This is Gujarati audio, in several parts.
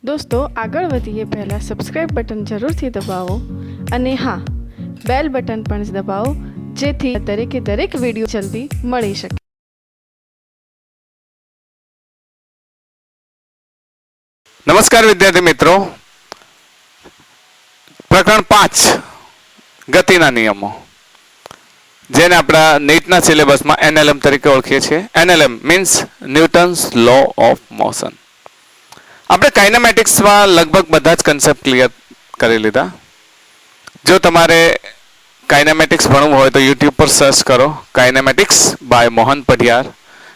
दोस्तों આગળ વધીએ પહેલાં સબસ્ક્રાઇબ બટન જરૂરથી દબાવો અને હા બેલ બટન પણ દબાવો જેથી દરેક વિડીયો જલ્દી મળી શકે। नमस्कार विद्यार्थी मित्रों, प्रकरण 5 गतिना नियमों जेने आपड़ा नीटना सिलेबस में एनएलएम तरीके ओळखीए छीए। NLM means Newton's law of motion. આપણે કાઇનેમેટિક્સમાં લગભગ બધા જ કન્સેપ્ટ ક્લિયર કરી લીધા। જો તમારે કાઇનેમેટિક્સ ભણવું હોય તો યુટ્યુબ પર સર્ચ કરો કાઇનેમેટિક્સ બાય મોહન પઢિયાર,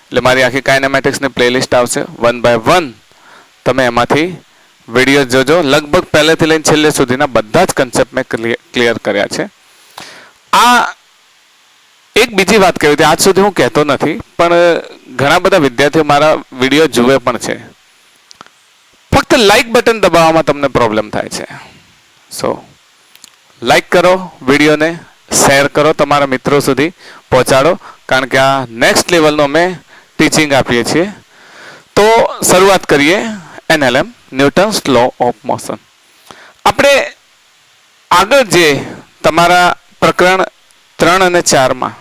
એટલે મારી આખી કાઇનેમેટિક્સની પ્લેલિસ્ટ આવશે। 1 by 1 તમે એમાંથી વિડીયો જોજો। લગભગ પહેલેથી લઈને છેલ્લે સુધીના બધા જ કન્સેપ્ટ મેં ક્લિયર કર્યા છે। આ એક બીજી વાત કહી હતી, આજ સુધી હું કહેતો નથી પણ ઘણા બધા વિદ્યાર્થીઓ મારા વિડીયો જુએ પણ છે। ફક્ત લાઈક બટન દબાવવામાં તમને પ્રોબ્લેમ થાય છે। સો લાઈક કરો, વિડીયોને શેર કરો, તમારા મિત્રો સુધી પહોંચાડો, કારણ કે આ નેક્સ્ટ લેવલનો અમે ટીચિંગ આપીએ છીએ। તો શરૂઆત કરીએ NLM Newton's law of motion. આપણે આગળ જે તમારા પ્રકરણ 3 અને 4 માં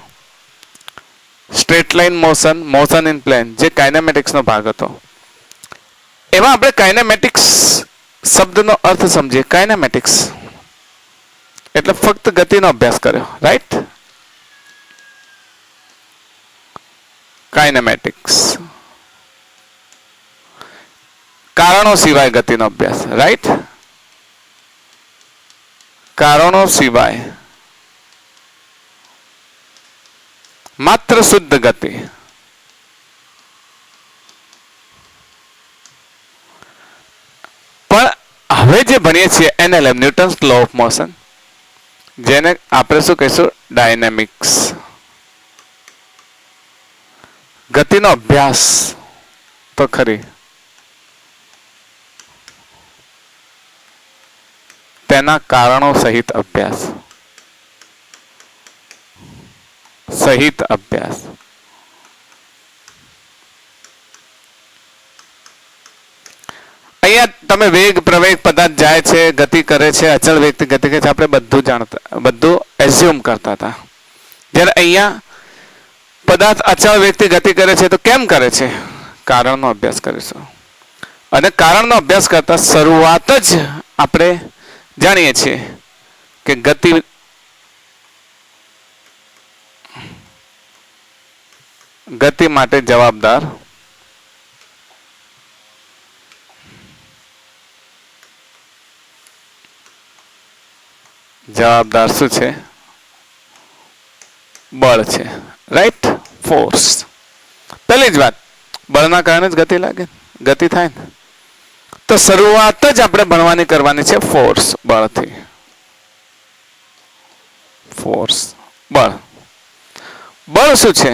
straight line motion, motion in plane જે કાઇનેમેટિક્સનો ભાગ હતો, એમાં આપણે કાઇનેમેટિક્સ શબ્દનો અર્થ સમજીએ। કાઇનેમેટિક્સ એટલે ફક્ત ગતિનો અભ્યાસ કર્યો, રાઈટ? કાઇનેમેટિક્સ કારણો સિવાય ગતિનો અભ્યાસ, રાઈટ? કારણો સિવાય માત્ર શુદ્ધ ગતિ। પણ હવે જે ભણીએ છીએ NLM Newton's law of motion, જેને આપણે શું કહીશું ડાયનેમિક્સ, ગતિનો અભ્યાસ તો ખરી, તેના કારણો સહિત અભ્યાસ, અહીંયા તમે વેગ, પ્રવેગ, પદાર્થ જાય છે, ગતિ કરે છે, અચળ વેગથી ગતિ કરે છે, આપણે બધું જાણતા, બધું એઝ્યુમ કરતા હતા। જ્યારે અહીંયા પદાર્થ અચળ વેગથી ગતિ કરે છે તો કેમ કરે છે? કારણનો અભ્યાસ કરીશું। અને કારણનો અભ્યાસ કરતા શરૂઆત જ આપણે જાણીએ છીએ કે ગતિ માટે જવાબદાર શું છે? બળ છે, રાઈટ? ફોર્સ। પહેલી જ વાત, બળના કારણે જ ગતિ લાગે, ગતિ થાય ને। તો શરૂઆત જ આપણે ભણવાની કરવાની છે ફોર્સ, બળથી। ફોર્સ, બળ। બળ શું છે?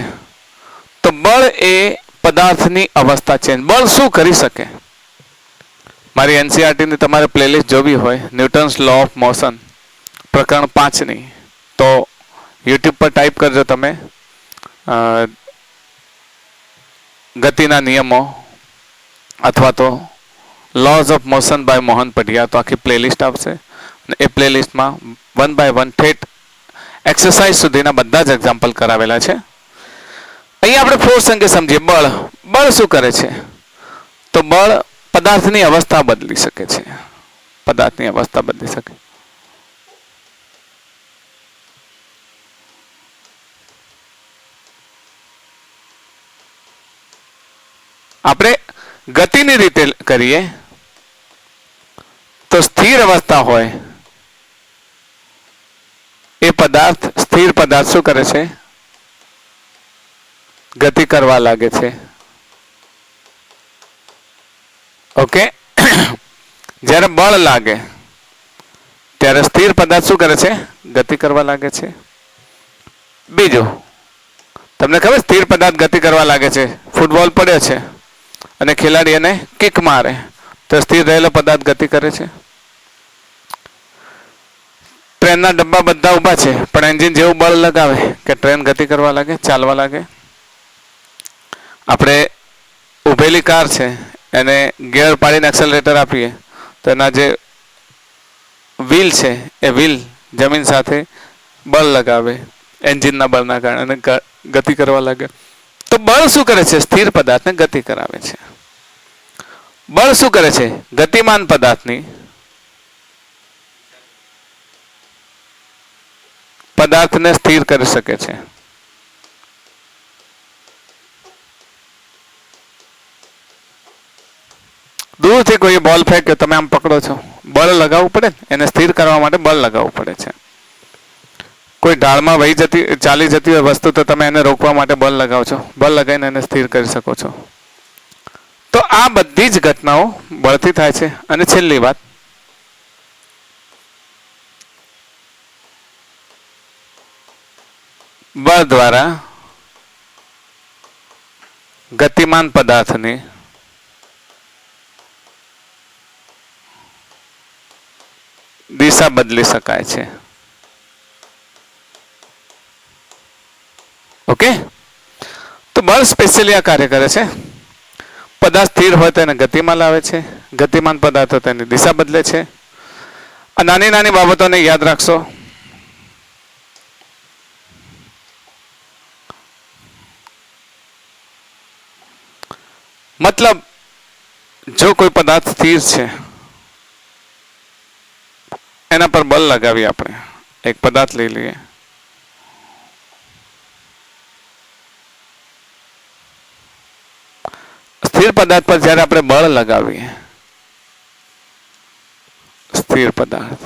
તો બળ એ પદાર્થની અવસ્થા છે। બળ શું કરી શકે? મારી એનસીઈઆરટી ની તમારે પ્લેલિસ્ટ જોવી હોય ન્યૂટન્સ લો ઓફ મોશન પ્રકરણ 5 ની, તો યુટ્યુબ પર ટાઈપ કરજો તમે ગતિના નિયમો અથવા તો લॉज ऑफ मोशन बाय मोहन पढ़िया, तो आखी प्लेलिस्ट आवशे। ए प्लेलिस्ट में 1 by 1 ठेठ एक्सरसाइज सुधीना बधा ज एक्जाम्पल करावेला छे। अहीं आपणे फोर्स अंगे समजीए। बळ, बळ शुं करे छे? तो बळ पदार्थनी अवस्था बदली शके छे, पदार्थनी अवस्था बदली शके। आपणे गतिनी रीते करीए तो स्थिर अवस्था होय ए पदार्थ, स्थिर पदार्थ शुं करे छे? गति करवा लागे छे। ओके? જ્યારે બળ લાગે ત્યારે સ્થિર પદાર્થ શું કરે છે? ગતિ કરવા લાગે છે। બીજું, તમને ખબર સ્થિર પદાર્થ ગતિ કરવા લાગે છે? ફૂટબોલ પડ્યો છે અને ખેલાડી એને કિક મારે તો સ્થિર રહેલો પદાર્થ ગતિ કરે છે। ટ્રેનના ડબ્બા બધા ઊભા છે પણ એન્જિન જેવું બળ લગાવે કે ટ્રેન ગતિ કરવા લાગે, ચાલવા લાગે। આપણે ઊભેલી કાર છે એને ગિયર પાડીને એક્સેલરેટર આપીએ તો એના જે વ્હીલ છે એ વ્હીલ જમીન સાથે બળ લગાવે એન્જિનના બળના કારણે ગતિ કરવા લાગે. તો બળ શું કરે છે? સ્થિર પદાર્થને ગતિ કરાવે છે. બળ શું કરે છે? ગતિમાન પદાર્થને સ્થિર કરી શકે છે. દૂરથી કોઈ બોલ ફેંક્યો, તમે આમ પકડો છો, બળ લગાવવું પડે ને, એને સ્થિર કરવા માટે બળ લગાવવું પડે છે. કોઈ ઢાળમાં ચાલી જતી હોય વસ્તુ, તો તમે એને રોકવા માટે બળ લગાવો છો, બળ લગાવીને એને સ્થિર કરી શકો છો. તો આ બધી જ ઘટનાઓ બળથી થાય છે. અને છેલ્લી વાત, બળ દ્વારા ગતિમાન પદાર્થની દિશા બદલી શકાય છે. ઓકે, તો બળ સ્પેશિયલી આ કાર્ય કરે છે. પદાર્થ સ્થિર હોય તો એને ગતિમાં લાવે છે, ગતિમાન પદાર્થ હોય તો એની દિશા બદલે છે. આ નાની નાની બાબતોને યાદ રાખશો. મતલબ, જો કોઈ પદાર્થ સ્થિર છે, એના પર બળ લગાવી, આપણે એક પદાર્થ લઈ લઈએ, સ્થિર પદાર્થ પર જ્યારે આપણે બળ લગાવીએ, સ્થિર પદાર્થ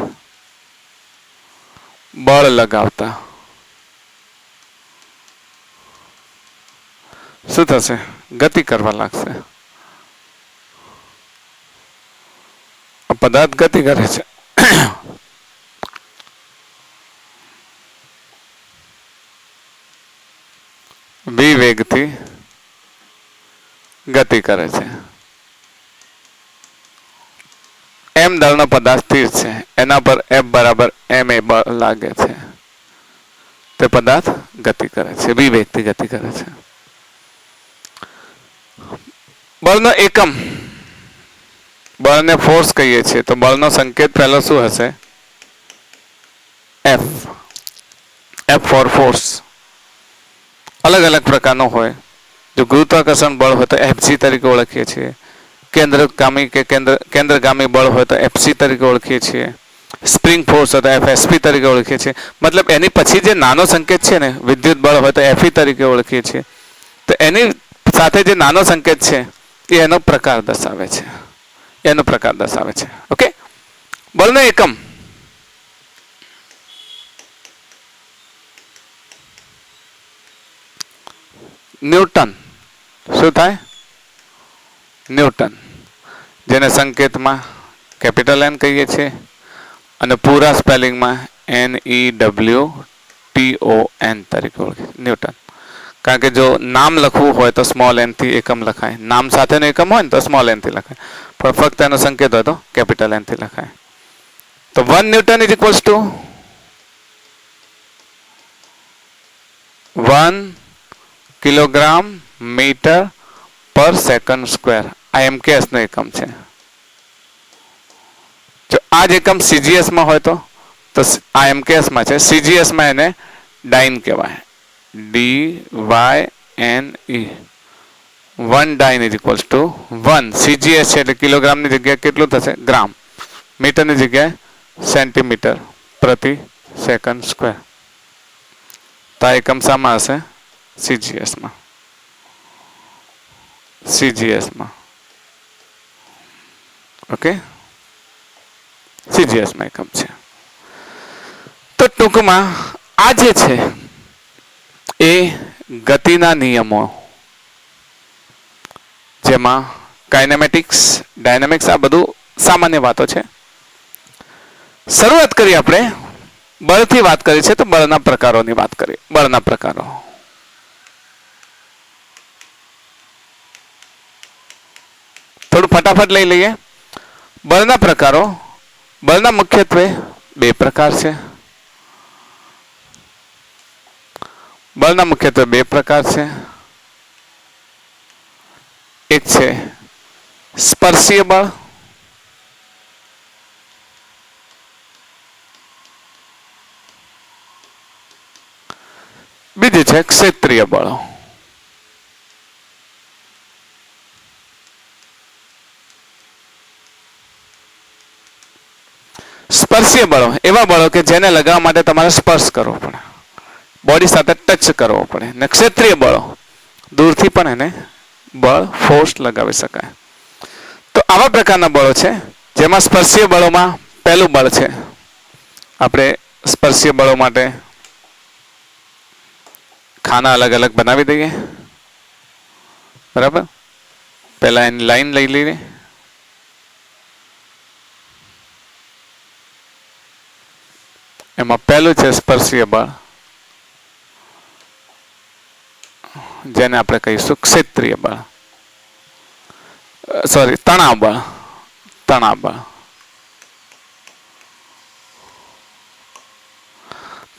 બળ લગાવતા શું થશે? ગતિ કરવા લાગશે. પદાર્થ ગતિ કરે છે. વિવેગથી ગતિ કરે છે. એમ દળનો પદાર્થ સ્થિર છે, એના પર F બરાબર ma બળ લાગે છે, તે પદાર્થ ગતિ કરે છે, વિવેગથી ગતિ કરે છે. બળનો એકમ, બળને ફોર્સ કહીએ છીએ, તો બળનો સંકેત પહેલો શું હશે? F. F for force. અલગ અલગ પ્રકારનો હોય. જો ગુરુત્વાકર્ષણ બળ હોય તો Fg તરીકે ઓળખીએ છીએ. કેન્દ્રગામી બળ હોય તો Fc તરીકે ઓળખીએ છીએ. સ્પ્રિંગ ફોર્સ હોય તો Fsp તરીકે ઓળખીએ છીએ. મતલબ એની પછી જે નાનો સંકેત છે ને, વિદ્યુત બળ હોય તો Fe તરીકે ઓળખીએ છીએ. તો એની સાથે જે નાનો સંકેત છે એ એનો પ્રકાર દર્શાવે છે, એનો પ્રકાર દર્શાવે છે. ઓકે, બળનો એકમ ન્યૂટન. શું થાય? ન્યૂટન, જેને સંકેતમાં કેપિટલ N કહીએ છીએ અને પૂરા સ્પેલિંગમાં NEWTON તરીકે ઓળખીએ. ન્યૂટન. કારણ કે જો નામ લખવું હોય તો સ્મોલ n થી એકમ લખાય, નામ સાથેનો એકમ હોય ને તો સ્મોલ n થી લખાય, પણ ફક્ત એનો સંકેત હોય તો કેપિટલ N થી લખાય. તો 1 newton is equals to 1 kilogram metre per second square. આ MKS નો એકમ છે. જો આ જ એકમ CGS માં હોય તો આ MKS માં છે, CGS માં એને ડાઇન કહેવાય, DYNE. 1 dyne is equals to 1 CGS છે, એટલે કિલોગ્રામની જગ્યાએ કેટલું થશે? ગ્રામ. મીટરની જગ્યાએ સેન્ટીમીટર પ્રતિ સેકન્ડ સ્ક્વેર. તો આ એકમ શામાં હશે? CGS માં. CGS માં. ઓકે, CGS માં એકમ છે. તો ટૂંકમાં આ જે છે એ ગતિના નિયમો, જેમાં કાઇનેમેટિક્સ, ડાયનેમિક્સ, આ બધું સામાન્ય વાતો છે. શરૂઆત કરી આપણે બળથી વાત કરી છે, તો બળના પ્રકારોની વાત કરી. બળના પ્રકારો થોડું ફટાફટ લઈ લઈએ. બળના પ્રકારો, બળના મુખ્યત્વે 2 પ્રકાર છે. બળના મુખ્યત્વે 2 પ્રકાર છે. એક છે સ્પર્શીય બળ બીજું છે ક્ષેત્રીય બળો. સ્પર્શીય બળો એવા બળો કે જેને લગાવવા માટે તમારે સ્પર્શ કરવો પડે, બોડી સાથે ટચ કરવો પડે. ને ક્ષેત્રીય બળો દૂરથી પણ એને બળ ફોર્સ લગાવી શકાય. તો આવા પ્રકારના બળો છે જેમાં સ્પર્શીય બળોમાં પહેલું બળ છે, આપણે સ્પર્શીય બળો માટે ખાના અલગ અલગ બનાવી દઈએ. બરાબર, પહેલા એની લાઈન લઈ લઈએ. એમાં પહેલું છે સ્પર્શીય બળ, જેને આપણે કહીશું ક્ષેત્રીય બળ, સોરી તણાવ બળ. તણાવ બળ,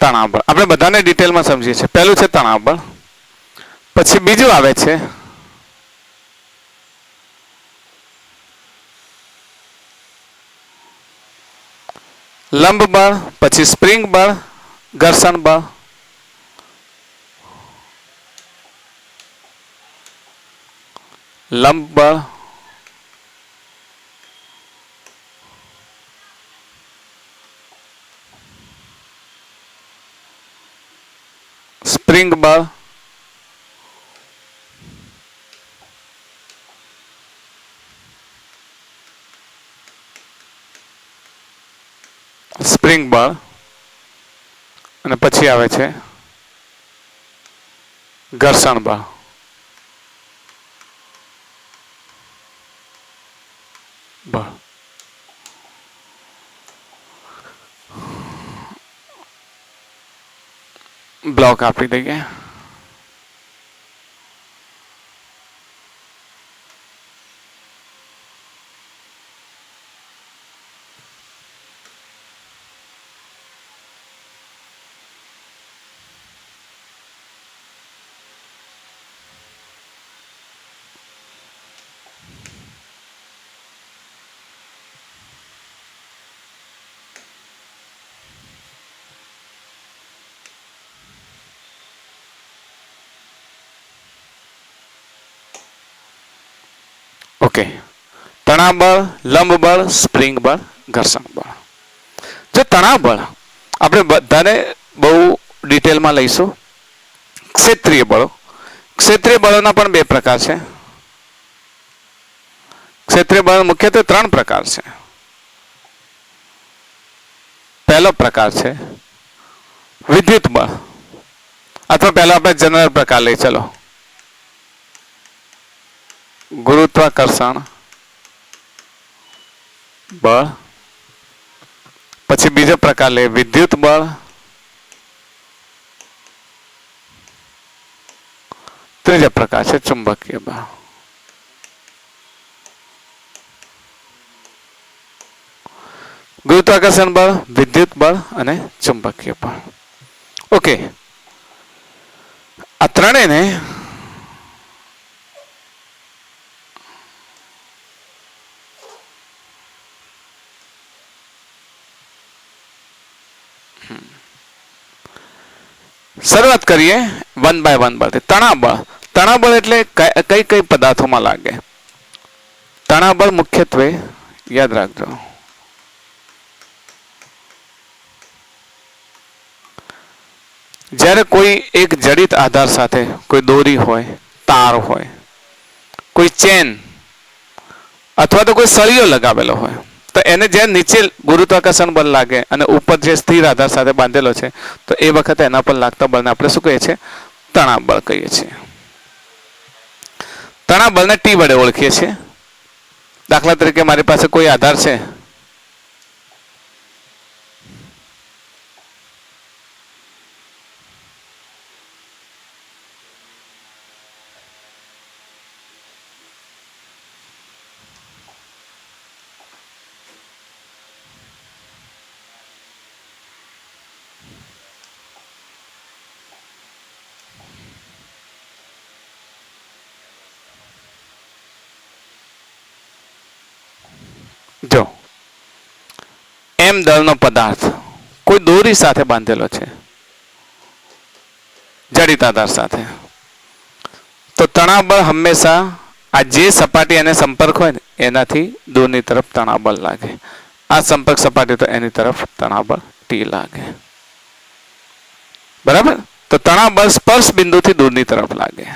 તણાવ બળ આપણે બધાને ડિટેલમાં સમજીએ છીએ. પહેલું છે તણાવ બળ, પછી બીજું આવે છે લંબ બળ, પછી સ્પ્રિંગ બળ, ઘર્ષણ બળ. લંબ બળ, સ્પ્રિંગ બળ, સ્પ્રિંગ બળ, અને પછી આવે છે ઘર્ષણ બળ. બળ બ્લોક આપી દઈએ. ઓકે, તણાવ બળ, લંબ બળ, સ્પ્રિંગ બળ, ઘર્ષણ બળ. જો તણાવ બળ આપણે બધાને બહુ ડિટેલમાં લઈશું. ક્ષેત્રીય બળો, ક્ષેત્રીય બળોના પણ બે પ્રકાર છે. ક્ષેત્રીય બળ મુખ્યત્વે ત્રણ પ્રકાર છે. પહેલો પ્રકાર છે વિદ્યુત બળ, અથવા પહેલો આપણે જનરલ પ્રકાર લઈ ચલો, ગુરુત્વાકર્ષણ બળ. પછી બીજો પ્રકાર લે વિદ્યુત બળ. ત્રીજો પ્રકાર છે ચુંબકીય બળ. ગુરુત્વાકર્ષણ બળ, વિદ્યુત બળ અને ચુંબકીય બળ. ઓકે, આ ત્રણેયને શરૂઆત કરીએ વન બાય વન બળથી. તણાવ બળ, તણાવ બળ એટલે કઈ કઈ પદાર્થોમાં લાગે. તણાવ બળ મુખ્યત્વે યાદ રાખજો, જ્યારે કોઈ એક જડિત આધાર સાથે કોઈ દોરી હોય, તાર હોય, કોઈ ચેન અથવા તો કોઈ સળિયો લગાવેલો હોય, તો એને જે નીચે ગુરુત્વાકર્ષણ બળ લાગે અને ઉપર જે સ્થિર આધાર સાથે બાંધેલો છે, તો એ વખતે એના પર લાગતા બળને આપણે શું કહીએ છીએ? તણાવ બળ કહીએ છીએ. તણાવ બળને ટી વડે ઓળખીએ છીએ. દાખલા તરીકે મારી પાસે કોઈ આધાર છે, જો એમ દળનો પદાર્થ કોઈ દોરી સાથે બાંધેલો છે, જડિત આધાર સાથે. તો તણાવ બળ હંમેશા આ જે સપાટી અને સંપર્ક હોય ને એનાથી દૂરની તરફ તણાવ બળ લાગે. આ સંપર્ક સપાટી તો એની તરફ તણાવ બળ ટી લાગે. બરાબર. તો તણાવ બળ સ્પર્શ બિંદુથી દૂરની તરફ લાગે.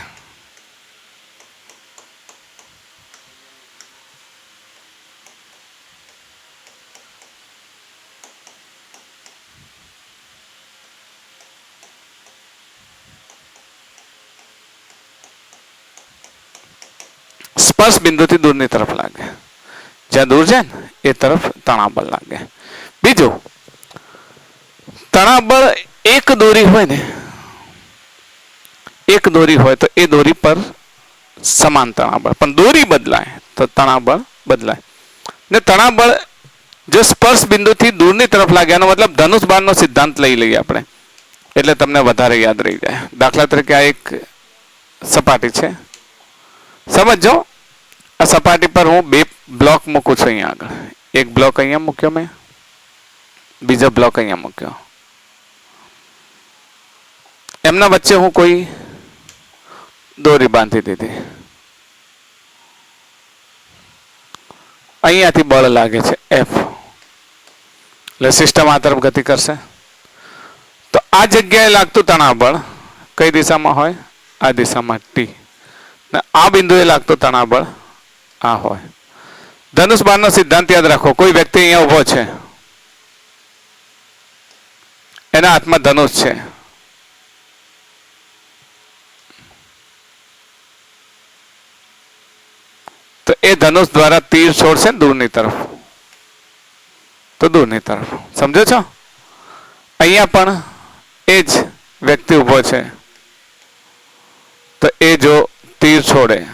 સ્પર્શ બિંદુથી દૂરની તરફ લાગે. જ્યાં દૂર જાય ને એ તરફ તણાવ બળ લાગે. બીજું, તણાવ બળ એક દોરી હોય ને, એક દોરી હોય તો એ દોરી પર સમાન તણાવ બળ, પણ દોરી બદલાય તો તણાવ બળ બદલાય. ને તણાવ બળ જો સ્પર્શ બિંદુથી દૂરની તરફ લાગે એનો મતલબ ધનુષ બાણનો સિદ્ધાંત લઈ લઈએ આપણે, એટલે તમને વધારે યાદ રહી જાય. દાખલા તરીકે આ એક સપાટી છે, સમજો. આ સપાટી પર હું બે બ્લોક મૂકું છું અહીંયા આગળ. એક બ્લોક અહીંયા મૂક્યો મેં, બીજો બ્લોક અહીંયા મૂક્યો. એમના વચ્ચે હું કોઈ દોરી બાંધી દીધી. અહીંયાથી બળ લાગે છે એફ, એટલે સિસ્ટમ આ તરફ ગતિ કરશે. તો આ જગ્યાએ લાગતું તણાવ બળ કઈ દિશામાં હોય? આ દિશામાં ટી. ને આ બિંદુએ લાગતું તણાવ બળ આ હોય. ધનુષ બાણનો સિદ્ધાંત યાદ રાખો. કોઈ વ્યક્તિ અહીંયા ઉભો છે, એના હાથમાં ધનુષ છે. તો એ ધનુષ દ્વારા તીર છોડશે દૂરની તરફ, તો દૂરની તરફ. સમજો છો? અહીંયા પણ એ જ વ્યક્તિ ઉભો છે, તો એ જો તીર છોડે,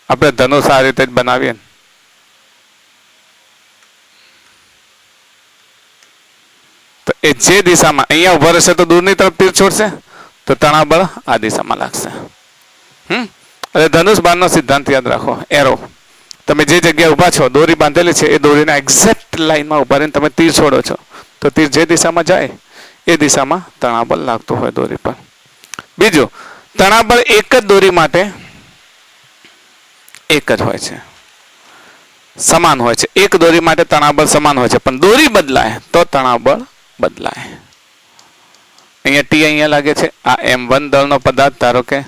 આપણે ધનુષ આ રીતે જ બનાવીએ ને, તો એ જે દિશામાં અહીંયા ઉભો રહેશે તો દૂરની તરફ તીર છોડશે, તો તણાવ બળ આ દિશામાં લાગશે. એટલે ધનુષ બાણનો સિદ્ધાંત યાદ રાખો. એરો, તમે જે જગ્યાએ ઊભા છો, દોરી બાંધેલી છે, એ દોરીના એક્ઝેક્ટ લાઈનમાં ઊભા રહીને તમે તીર છોડો છો, તો તીર જે દિશામાં જાય એ દિશામાં તણાવ બળ લાગતું હોય દોરી પર. બીજું, તણાવ બળ એક જ દોરી માટે એક જ હોય છે, સમાન હોય છે. એક દોરી માટે તણાવ બળ સમાન હોય છે, પણ દોરી બદલાય તો તણાવ બળ બદલાય. અહીંયા ટી અહીંયા લાગે છે. આ M1 દળનો પદાર્થ, ધારો કે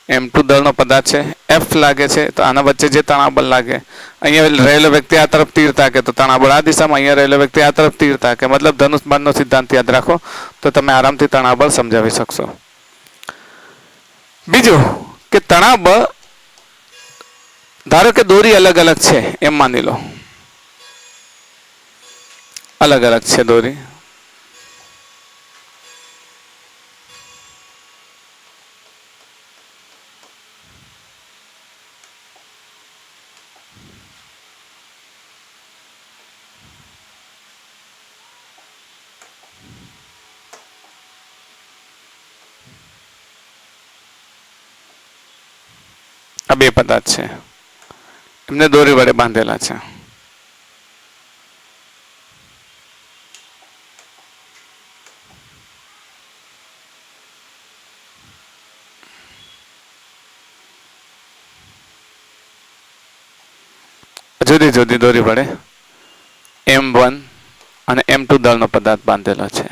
M2 દળનો પદાર્થ છે, F લાગે છે, તો આના વચ્ચે જે તણાવ બળ લાગે, અહીંયા રહેલો વ્યક્તિ આ તરફ તીર તાકે તો તણાવ બળ આ દિશામાં, અહીંયા રહેલો વ્યક્તિ આ તરફ તીર તાકે. મતલબ ધનુષ બાણનો સિદ્ધાંત યાદ રાખો તો તમે આરામથી તણાવ બળ સમજાવી શકશો. બીજું કે તણાવ બળ, ધારો કે દોરી અલગ અલગ છે એમ માની લો, અલગ અલગ છે દોરી. આ બે પદાર્થ છે, એમને દોરી વડે બાંધેલા છે. જુદી જુદી દોરી વડે M1 અને M2 દળનો પદાર્થ બાંધેલો છે.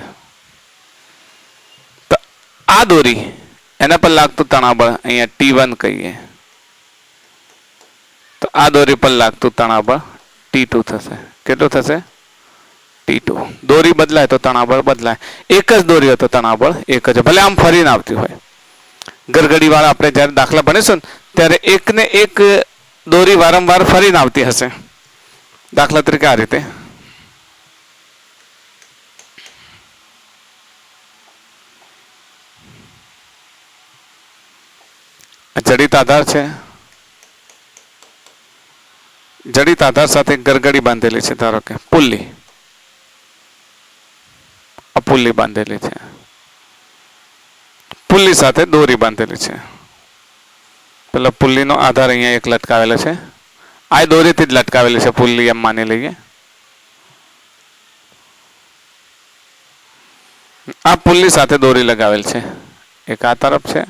તો આ દોરી, એના પર લાગતું તણાવ બળ અહીંયા T1 કહીએ, તો આ દોરી પર લાગતું તણાવ બળ T2 થશે. કેટલું થશે? T2. દોરી બદલાય તો તણાવ બળ બદલાય. એક જ દોરી હોય તો તણાવ બળ એક જ, ભલે આમ ફરીને આવતી હોય. ગરગડી વાળા આપણે જ્યારે દાખલા ભણીશું ને ત્યારે એકને એક દોરી વારંવાર ફરીને આવતી હશે. દાખલા તરીકે આ રીતે જડિત આધાર છે, જડિત આધાર સાથે ગરગડી બાંધેલી છે. ધારો કે પુલ્લી, આ પુલ્લી બાંધેલી છે, પુલ્લી સાથે દોરી બાંધેલી છે. પેલા પુલ્લીનો આધાર અહીંયા એક લટકાવેલો છે, આ દોરીથી જ લટકાવેલી છે પુલ્લી એમ માની લઈએ. આ પુલની સાથે દોરી લગાવેલ છે. એક આ તરફ છે,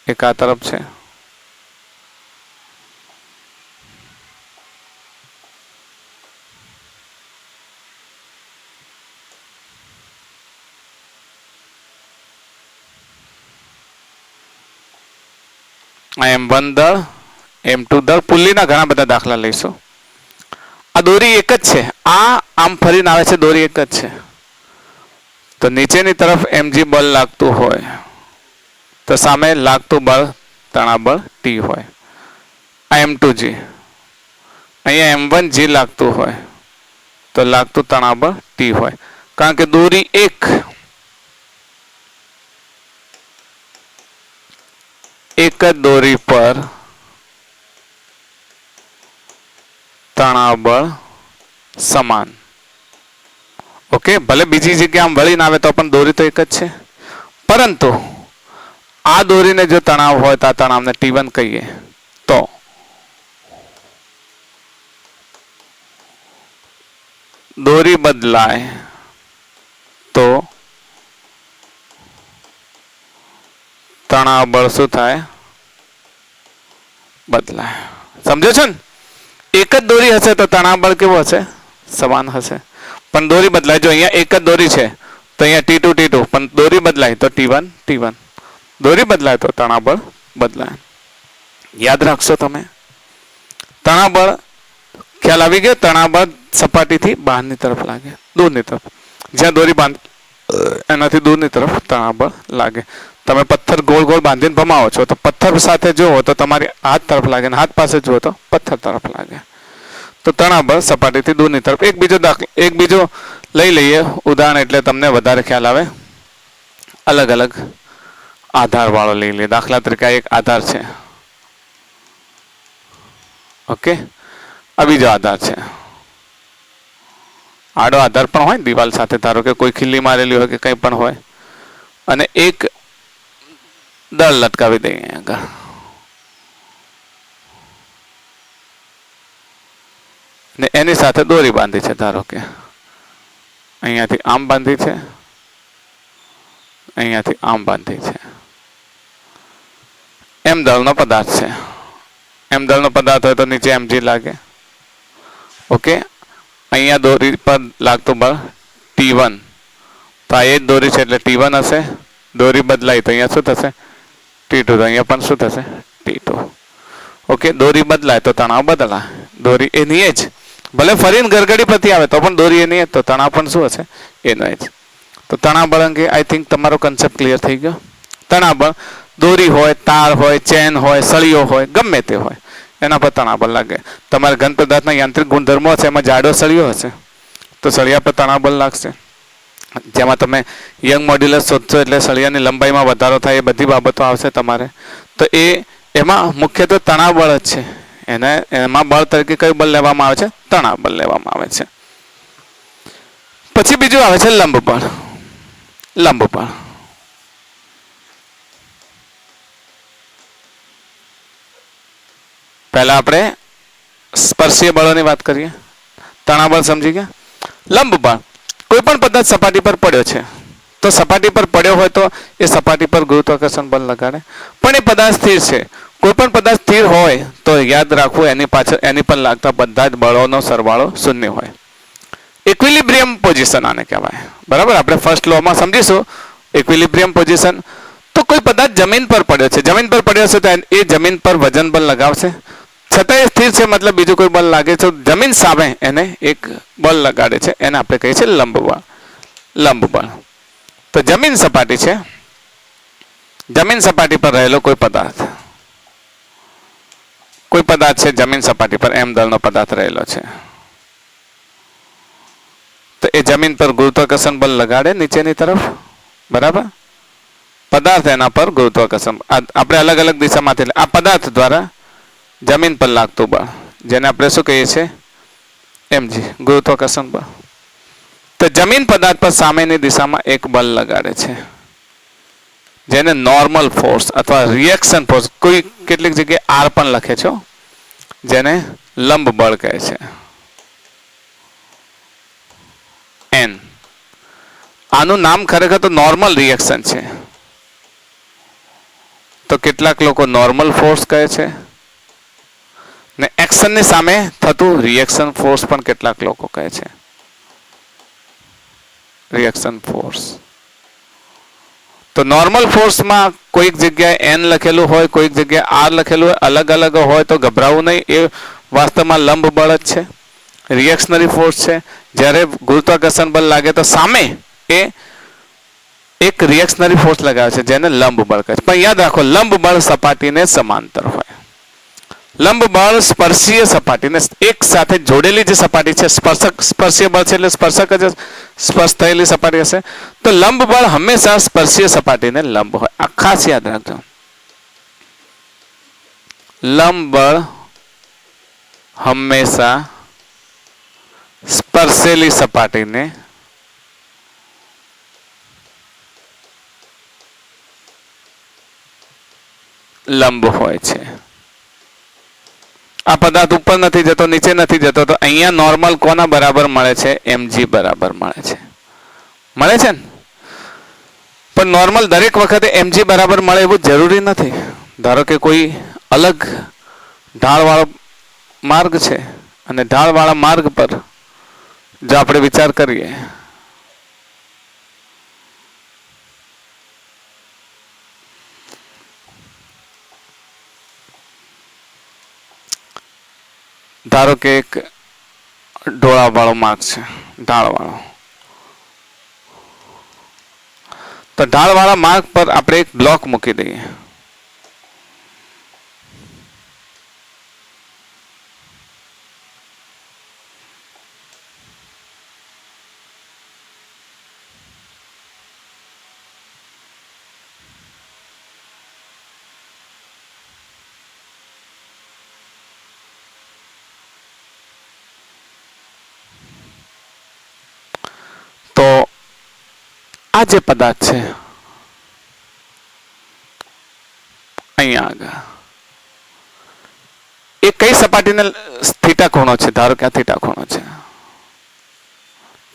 એક આ તરફ છે. આ M1 દળ, M2 દળ. પુલ્લીના ઘણા બધા દાખલા લઈશું. આ દોરી એક જ છે. આ આમ ફરીને આવે છે, દોરી એક જ છે. તો નીચેની તરફ mg બળ લાગતું હોય તો સામે લાગતું બળ તણાબળ T હોય. આ M2G. અહીંયા M1G લાગતું હોય તો લાગતું તણાબળ T હોય. કારણ કે દોરી એક જ દોરી પર તણાબળ સમાન. ઓકે, ભલે બીજી જગ્યાએ આમ વળીને આવે તો પણ દોરી તો એક જ છે. પરંતુ આ દોરીને જો તણાવ હોય તો આ તણાવને T1 કહીએ. તો દોરી બદલાય તો તણાવ બળ શું થાય? બદલાય. સમજો છો ને? એક જ દોરી હશે તો તણાવ બળ કેવો હશે? સમાન હશે. પણ દોરી બદલાય. જો અહીંયા એક જ દોરી છે તો અહીંયા T2 T2, પણ દોરી બદલાય તો T1 T1. દોરી બદલાય તો તણાવ બળ બદલાય. યાદ રાખશો તમે. તણાવ બળ ખ્યાલ આવી ગયો? તણાવ બળ સપાટીથી બહારની તરફ લાગે, દૂરની તરફ. જ્યાં દોરી બાંધ એનાથી દૂરની તરફ તણાવ બળ લાગે. તમે પથ્થર ગોળ ગોળ બાંધીને ભમાવો છો તો પથ્થર સાથે જુઓ તો તમારી હાથ તરફ લાગે, હાથ પાસે જુઓ તો પથ્થર તરફ લાગે. તો તણાવ બળ સપાટીથી દૂરની તરફ. એક બીજો લઈ લઈએ ઉદાહરણ, એટલે તમને વધારે ખ્યાલ આવે. અલગ અલગ આધાર વાળો લઈ લઈએ. દાખલા તરીકે એક આધાર છે. ઓકે, આ બીજો આધાર છે. આડો આધાર પણ હોય દિવાલ સાથે, ધારો કે કોઈ ખીલ્લી મારેલી હોય કે કંઈ પણ હોય, અને એક દળ લટકાવી દઈએ આગળ. ને એની સાથે દોરી બાંધી છે. ધારો કે અહીંયાથી આમ બાંધી છે, અહીંયાથી આમ બાંધી છે. એમ દળનો પદાર્થ છે. એમ દળનો પદાર્થ હોય તો નીચે mg લાગે. ઓકે, અહીંયા દોરી પર લાગતું બળ T1. તો આ એ જ દોરી છે એટલે T1 હશે. દોરી બદલાય તો અહીંયા શું થશે? T2. તો અહીંયા પણ શું થશે? T2. ઓકે, દોરી બદલાય તો તણાવ બદલાય. દોરી એની એ જ, ભલે ફરીને ગરગડી પરથી આવે તો પણ દોરી એની જ, તો તણાવ પણ શું હશે? એનો જ. તો તણાવ બળ અંગે આઈ થિંક તમારો કન્સેપ્ટ ક્લિયર થઈ ગયો. તણાવ બળ દોરી હોય, તાર હોય, ચેન હોય, સળીઓ હોય, ગમે તે હોય, એના પર તણાવ બળ લાગે. તમારે ઘન પદાર્થના યાંત્રિક ગુણધર્મો હશે, એમાં જાડો સળિયો હશે તો સળિયા પર તણાવ બળ લાગશે. જેમાં તમે યંગ મોડ્યુલસ શોધશો એટલે સળિયાની લંબાઈમાં વધારો થાય, એ બધી બાબતો આવશે તમારે. તો એમાં મુખ્યત્વે તણાવ બળ જ છે. એમાં બળ તરીકે કયું બળ લેવામાં આવે છે? તણાવ બળ લેવામાં આવે છે. પછી બીજું આવે છે લંબ બળ. લંબ બળ પહેલા આપણે સ્પર્શીય બળોની વાત કરીએ. તણાવ બળ સમજી ગયા. લંબ બળ, કોઈ પણ પદાર્થ સપાટી પર પડ્યો છે તો સપાટી પર પડ્યો હોય તો એ સપાટી પર ગુરુત્વાકર્ષણ બળ લગાડે. પણ એ પદાર્થ સ્થિર છે. કોઈ પણ પદાર્થ સ્થિર હોય તો યાદ રાખવું, એની પાછળ એની પર લાગતા બધા જ બળોનો સરવાળો શૂન્ય હોય. ઇક્વિલિબ્રિયમ પોઝિશન આને કહેવાય. બરાબર, આપણે ફર્સ્ટ લોમાં સમજીશું ઇક્વિલિબ્રિયમ પોઝિશન. તો કોઈ પદાર્થ જમીન પર પડ્યો છે, જમીન પર પડ્યો છે તો એ જમીન પર વજન બળ લગાવશે, છતાં એ સ્થિર છે, મતલબ બીજું કોઈ બળ લાગે છે, જમીન સામે એને એક બળ લગાડે છે, એને આપણે કહીએ છીએ લંબ બળ. લંબ બળ. તો જમીન સપાટી છે, જમીન સપાટી પર રહેલો કોઈ પદાર્થ છે, જમીન સપાટી પર m દળનો પદાર્થ રહેલો છે, તો એ જમીન પર ગુરુત્વાકર્ષણ બળ લગાડે નીચેની તરફ. બરાબર, પદાર્થ એના પર ગુરુત્વાકર્ષણ, આપણે અલગ અલગ દિશામાંથી, આ પદાર્થ દ્વારા જમીન પર લાગતું બળ, જેને આપણે શું કહીએ છીએ? mg, ગુરુત્વાકર્ષણ બળ. તો જમીન પદાર્થ પર સામેની દિશામાં એક બળ લગાડે છે, જેને નોર્મલ ફોર્સ અથવા રિએક્શન ફોર્સ, કોઈ કેટલીક જગ્યાએ R પણ લખે છે, જેને લંબ બળ કહે છે. n. આનું નામ ખરેખર તો નોર્મલ રિએક્શન છે. તો કેટલાક લોકો નોર્મલ ફોર્સ કહે છે ને એક્શનની સામે થતું રિએક્શન ફોર્સ પણ કેટલાક લોકો કહે છે. Reaction force. તો નોર્મલ ફોર્સમાં કોઈક જગ્યાએ એન લખેલું હોય, કોઈક જગ્યાએ આર લખેલું હોય, અલગ અલગ હોય તો ગભરાવું નહીં. એ વાસ્તવમાં લંબ બળ જ છે, રિએક્શનરી ફોર્સ છે. જ્યારે ગુરુત્વાકર્ષણ બળ લાગે તો સામે એ એક રિએક્શનરી ફોર્સ લગાવે છે જેને લંબ બળ કહે છે. પણ યાદ રાખો, લંબ બળ સપાટીને સમાંતર હોય. લંબ બળ સ્પર્શીય સપાટીને એક સાથે જોડેલી જે સપાટી છે, સ્પર્શીય બળ છે એટલે સ્પર્શક જ સ્પર્શ થયેલી સપાટી હશે. તો લંબ બળ હંમેશા સ્પર્શીય સપાટીને લંબ હોય. આ ખાસ યાદ રાખજો. લંબ બળ હંમેશા સ્પર્શેલી સપાટીને લંબ હોય છે. આ પદાર્થ ઉપર નથી જતો, નીચે નથી જતો, તો અહીંયા નોર્મલ કોના બરાબર મળે છે? mg બરાબર મળે છે. મળે છે ને? પણ નોર્મલ દરેક વખતે mg બરાબર મળે એવું જરૂરી નથી. ધારો કે કોઈ અલગ ઢાળવાળો માર્ગ છે અને ઢાળવાળા માર્ગ પર જો આપણે વિચાર કરીએ ધારો કે એક ઢોળાવાળો માર્ગ છે, ઢાળવાળો. તો ઢાળવાળા માર્ગ પર આપણે એક બ્લોક મૂકી દઈએ. તો આ જે પદાર્થ છે અહીંયા આગળ, એ કઈ સપાટીને થીટા ખૂણો છે? ધારો કે આ થીટા ખૂણો છે.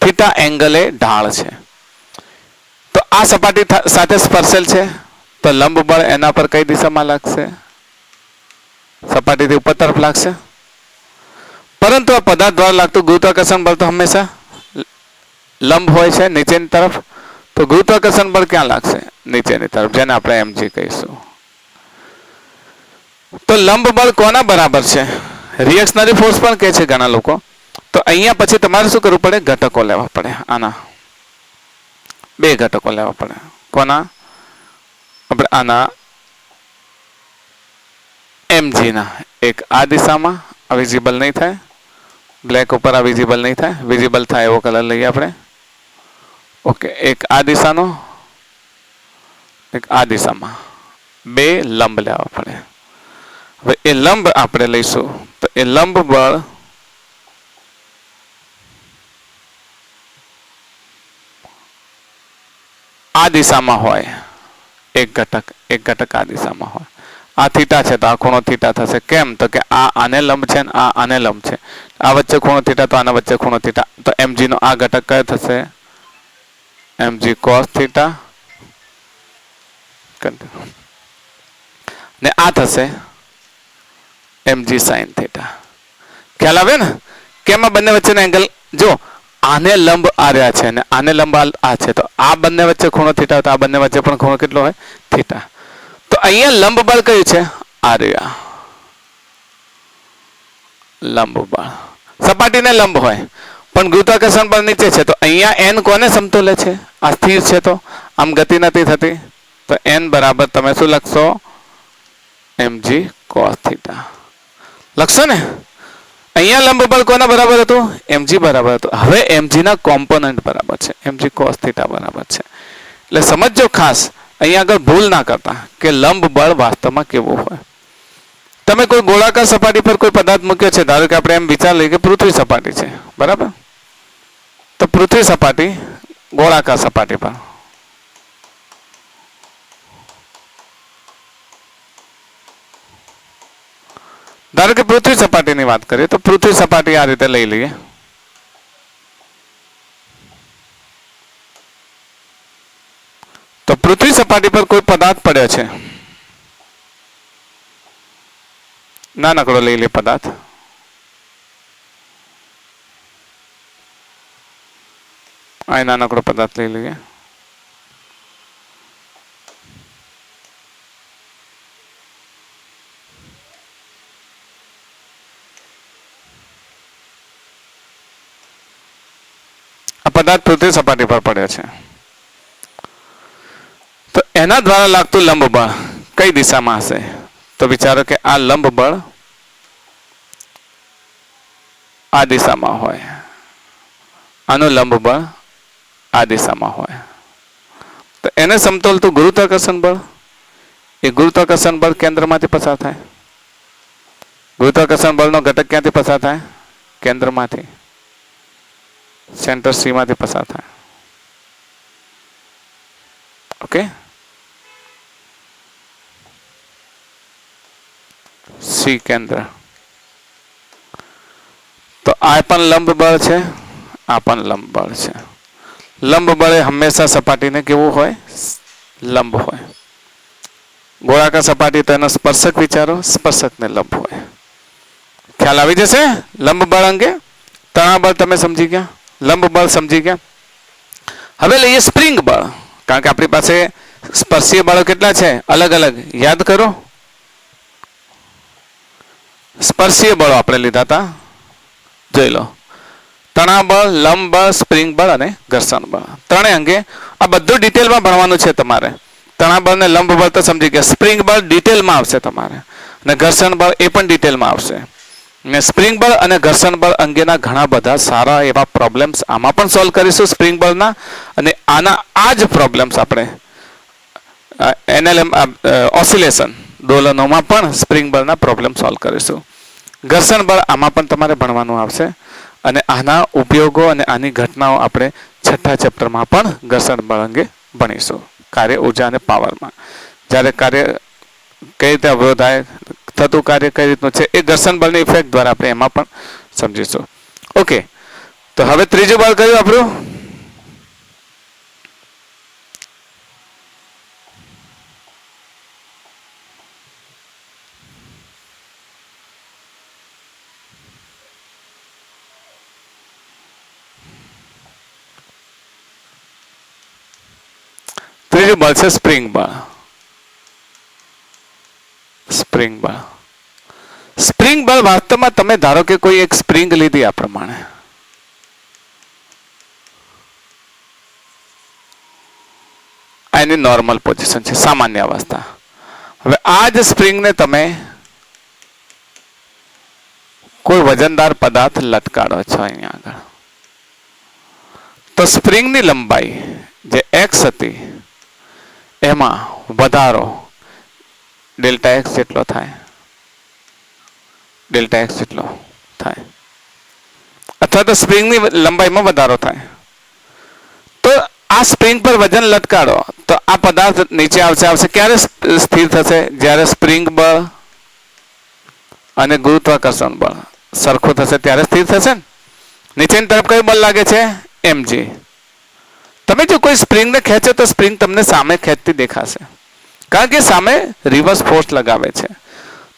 થીટા એંગલ એ ઢાળ છે. તો આ સપાટી સાથે સ્પર્શેલ છે, તો લંબ બળ એના પર કઈ દિશામાં લાગશે? સપાટીથી ઉપર તરફ લાગશે. પરંતુ આ પદાર્થ દ્વારા લાગતું ગુરુત્વાકર્ષણ બળ તો હંમેશા લંબ હોય છે નીચેની તરફ. તો ગુરુત્વાકર્ષણ બળ ક્યાં લાગશે? નીચેની તરફ, જેને આપણે mg કહીશું. તો લંબ બળ કોના બરાબર છે? રિએક્શનરી ફોર્સ પણ કહે છે ઘણા લોકો. તો અહીંયા પછી તમારે શું કરવું પડે? ઘટકો લેવા પડે. આના બે ઘટકો લેવા પડે. કોના? આપણે આના mg ના. એક આ દિશામાં, આ વિઝિબલ નહીં થાય. બ્લેક ઉપર આ વિઝિબલ નહીં થાય. વિઝિબલ થાય એવો કલર લઈએ આપણે. ઓકે. એક આ દિશાનો, એક આ દિશામાં. બે લંબ લેવા પડે. હવે એ લંબ આપણે લઈશું તો એ લંબ બળ આ દિશામાં હોય. એક ઘટક આ દિશામાં હોય. આ થીટા છે તો આ ખૂણો થીટા થશે. કેમ? તો કે આ આને લંબ છે ને આ આને લંબ છે. આ વચ્ચે ખૂણો થીટા તો આના વચ્ચે ખૂણો થીટા. તો mg નો આ ઘટક કયો થશે? mg cos થીટા ને આ થશે mg sin થીટા. ખ્યાલ આવે ને? કેમ આ બંને વચ્ચેનો એંગલ જો આને લંબ આ રહ્યા છે અને આને લંબ આ છે, તો આ બંને વચ્ચે ખૂણો થીટા હોય તો આ બંને વચ્ચે પણ ખૂણો કેટલો હોય? થીટા. તો અહીંયા લંબ બળ કયું છે? આ રહ્યા લંબ બળ. સપાટીને લંબ હોય પણ ગુરુત્વાકર્ષણ બળ નીચે છે. તો અહીંયા n કોને સમતુલ્ય છે? આ સ્થિર છે તો આમ ગતિ નથી થતી. તો n બરાબર તમે શું લખશો? mg cos થીટા લખશો ને. અહીંયા લંબ બળ કોના બરાબર હતું? mg બરાબર હતું. હવે mg ના કોમ્પોનન્ટ બરાબર છે. mg cos થીટા બરાબર છે. એટલે સમજો ખાસ, અહીંયા આગળ ભૂલ ના કરતા કે લંબ બળ વાસ્તવમાં કેવું હોય. તમે કોઈ ગોળાકાર સપાટી પર કોઈ પદાર્થ મૂક્યો છે. ધારો કે આપણે એમ વિચાર લઈએ કે પૃથ્વી સપાટી છે, બરાબર? તો પૃથ્વી સપાટી ગોળાકાર સપાટી પર, ધારો કે પૃથ્વી સપાટીની વાત કરીએ તો પૃથ્વી સપાટી આ રીતે લઈ લઈએ. પૃથ્વી સપાટી પર કોઈ પદાર્થ પડ્યો છે, નાનકડો લઈ લે પદાર્થ, આ નાનકડો પદાર્થ લઈ લઈએ. આ પદાર્થ પૃથ્વી સપાટી પર પડ્યો છે, તો એના દ્વારા લાગતું લંબ બળ કઈ દિશામાં હશે? તો વિચારો કે આ લંબ બળ આ દિશામાં હોય, આનું લંબ બળ આ દિશામાં હોય, તો એને સમતોલતું ગુરુત્વાકર્ષણ બળ, એ ગુરુત્વાકર્ષણ બળ કેન્દ્રમાંથી પસાર થાય. ગુરુત્વાકર્ષણ બળનો ઘટક ક્યાંથી પસાર થાય? કેન્દ્રમાંથી, સેન્ટર સી માંથી પસાર થાય. ઓકે, સી કેન્દ્ર. તો આ પણ લંબ બળ છે, આ પણ લંબ બળ છે. લંબ બળ એ હંમેશા સપાટીને કેવું હોય? લંબ હોય. ગોળાકાર સપાટી તો એનો સ્પર્શક વિચારો, સ્પર્શકને લંબ હોય. ખ્યાલ આવી જશે લંબ બળ અંગે? તણાવ બળ તમે સમજી ગયા, લંબ બળ સમજી ગયા. હવે લઈએ સ્પ્રિંગ બળ, કારણ કે આપણી પાસે સ્પર્શીય બળો કેટલા છે? અલગ અલગ. યાદ કરો, સ્પર્શીય બળો આપણે લીધા હતા, જોઈ લો. તણાવ બળ, લંબ બળ, સ્પ્રિંગ બળ અને ઘર્ષણ બળ. ત્રણેય અંગે આ બધું ડિટેલમાં ભણવાનું છે તમારે. તણાવ બળ ને લંબ બળ તો સમજી ગયા. સ્પ્રિંગ બળ ડિટેલમાં આવશે તમારે, અને ઘર્ષણ બળ એ પણ ડિટેલમાં આવશે. ને સ્પ્રિંગ બળ અને ઘર્ષણ બળ અંગેના ઘણા બધા સારા એવા પ્રોબ્લેમ્સ આમાં પણ સોલ્વ કરીશું સ્પ્રિંગ બળના, અને આના આ જ પ્રોબ્લેમ્સ આપણે એનએલએમ ઓસિલેશન દોલનોમાં પણ સ્પ્રિંગ બળના પ્રોબ્લેમ સોલ્વ કરીશું. ઘર્ષણ બળ આમાં પણ તમારે ભણવાનું આવશે, અને આના ઉપયોગો અને આની ઘટનાઓ આપણે છઠ્ઠા ચેપ્ટરમાં પણ ઘર્ષણ બળ અંગે ભણીશું. કાર્ય, ઉર્જા અને પાવરમાં જ્યારે કાર્ય કઈ રીતે અવરોધાય, થતું કાર્ય કઈ રીતનું છે, એ ઘર્ષણ બળની ઇફેક્ટ દ્વારા આપણે એમાં પણ સમજીશું. ઓકે, તો હવે ત્રીજું બળ કયું આપણું? ત્રીજું બળ છે સ્પ્રિંગ બળ. સ્પ્રિંગ બળ. સ્પ્રિંગ બળ વાસ્તવમાં તમે ધારો કે કોઈ એક સ્પ્રિંગ લીધી આ પ્રમાણે, આ એની નોર્મલ પોઝિશન છે, સામાન્ય અવસ્થા. હવે આ જ સ્પ્રિંગને તમે કોઈ વજનદાર પદાર્થ લટકાડો છો અહીંયા આગળ, તો સ્પ્રિંગની લંબાઈ જે એક્સ હતી એમાં વધારો ડેલ્ટા એક્સ જેટલો થાય, ડેલ્ટા એક્સ જેટલો થાય, અથવા તો સ્પ્રિંગની લંબાઈમાં વધારો થાય. તો આ સ્પ્રિંગ પર વજન લટકાડો તો આ પદાર્થ નીચે આવશે. ક્યારે સ્થિર થશે? જ્યારે સ્પ્રિંગ બળ અને ગુરુત્વાકર્ષણ બળ સરખું થશે ત્યારે સ્થિર થશે ને. નીચેની તરફ કયું બળ લાગે છે? mg. તમે જો કોઈ સ્પ્રિંગને ખેંચો તો સ્પ્રિંગ તમને સામે ખેંચતી દેખાશે, કારણ કે સામે રિવર્સ ફોર્સ લગાવે છે.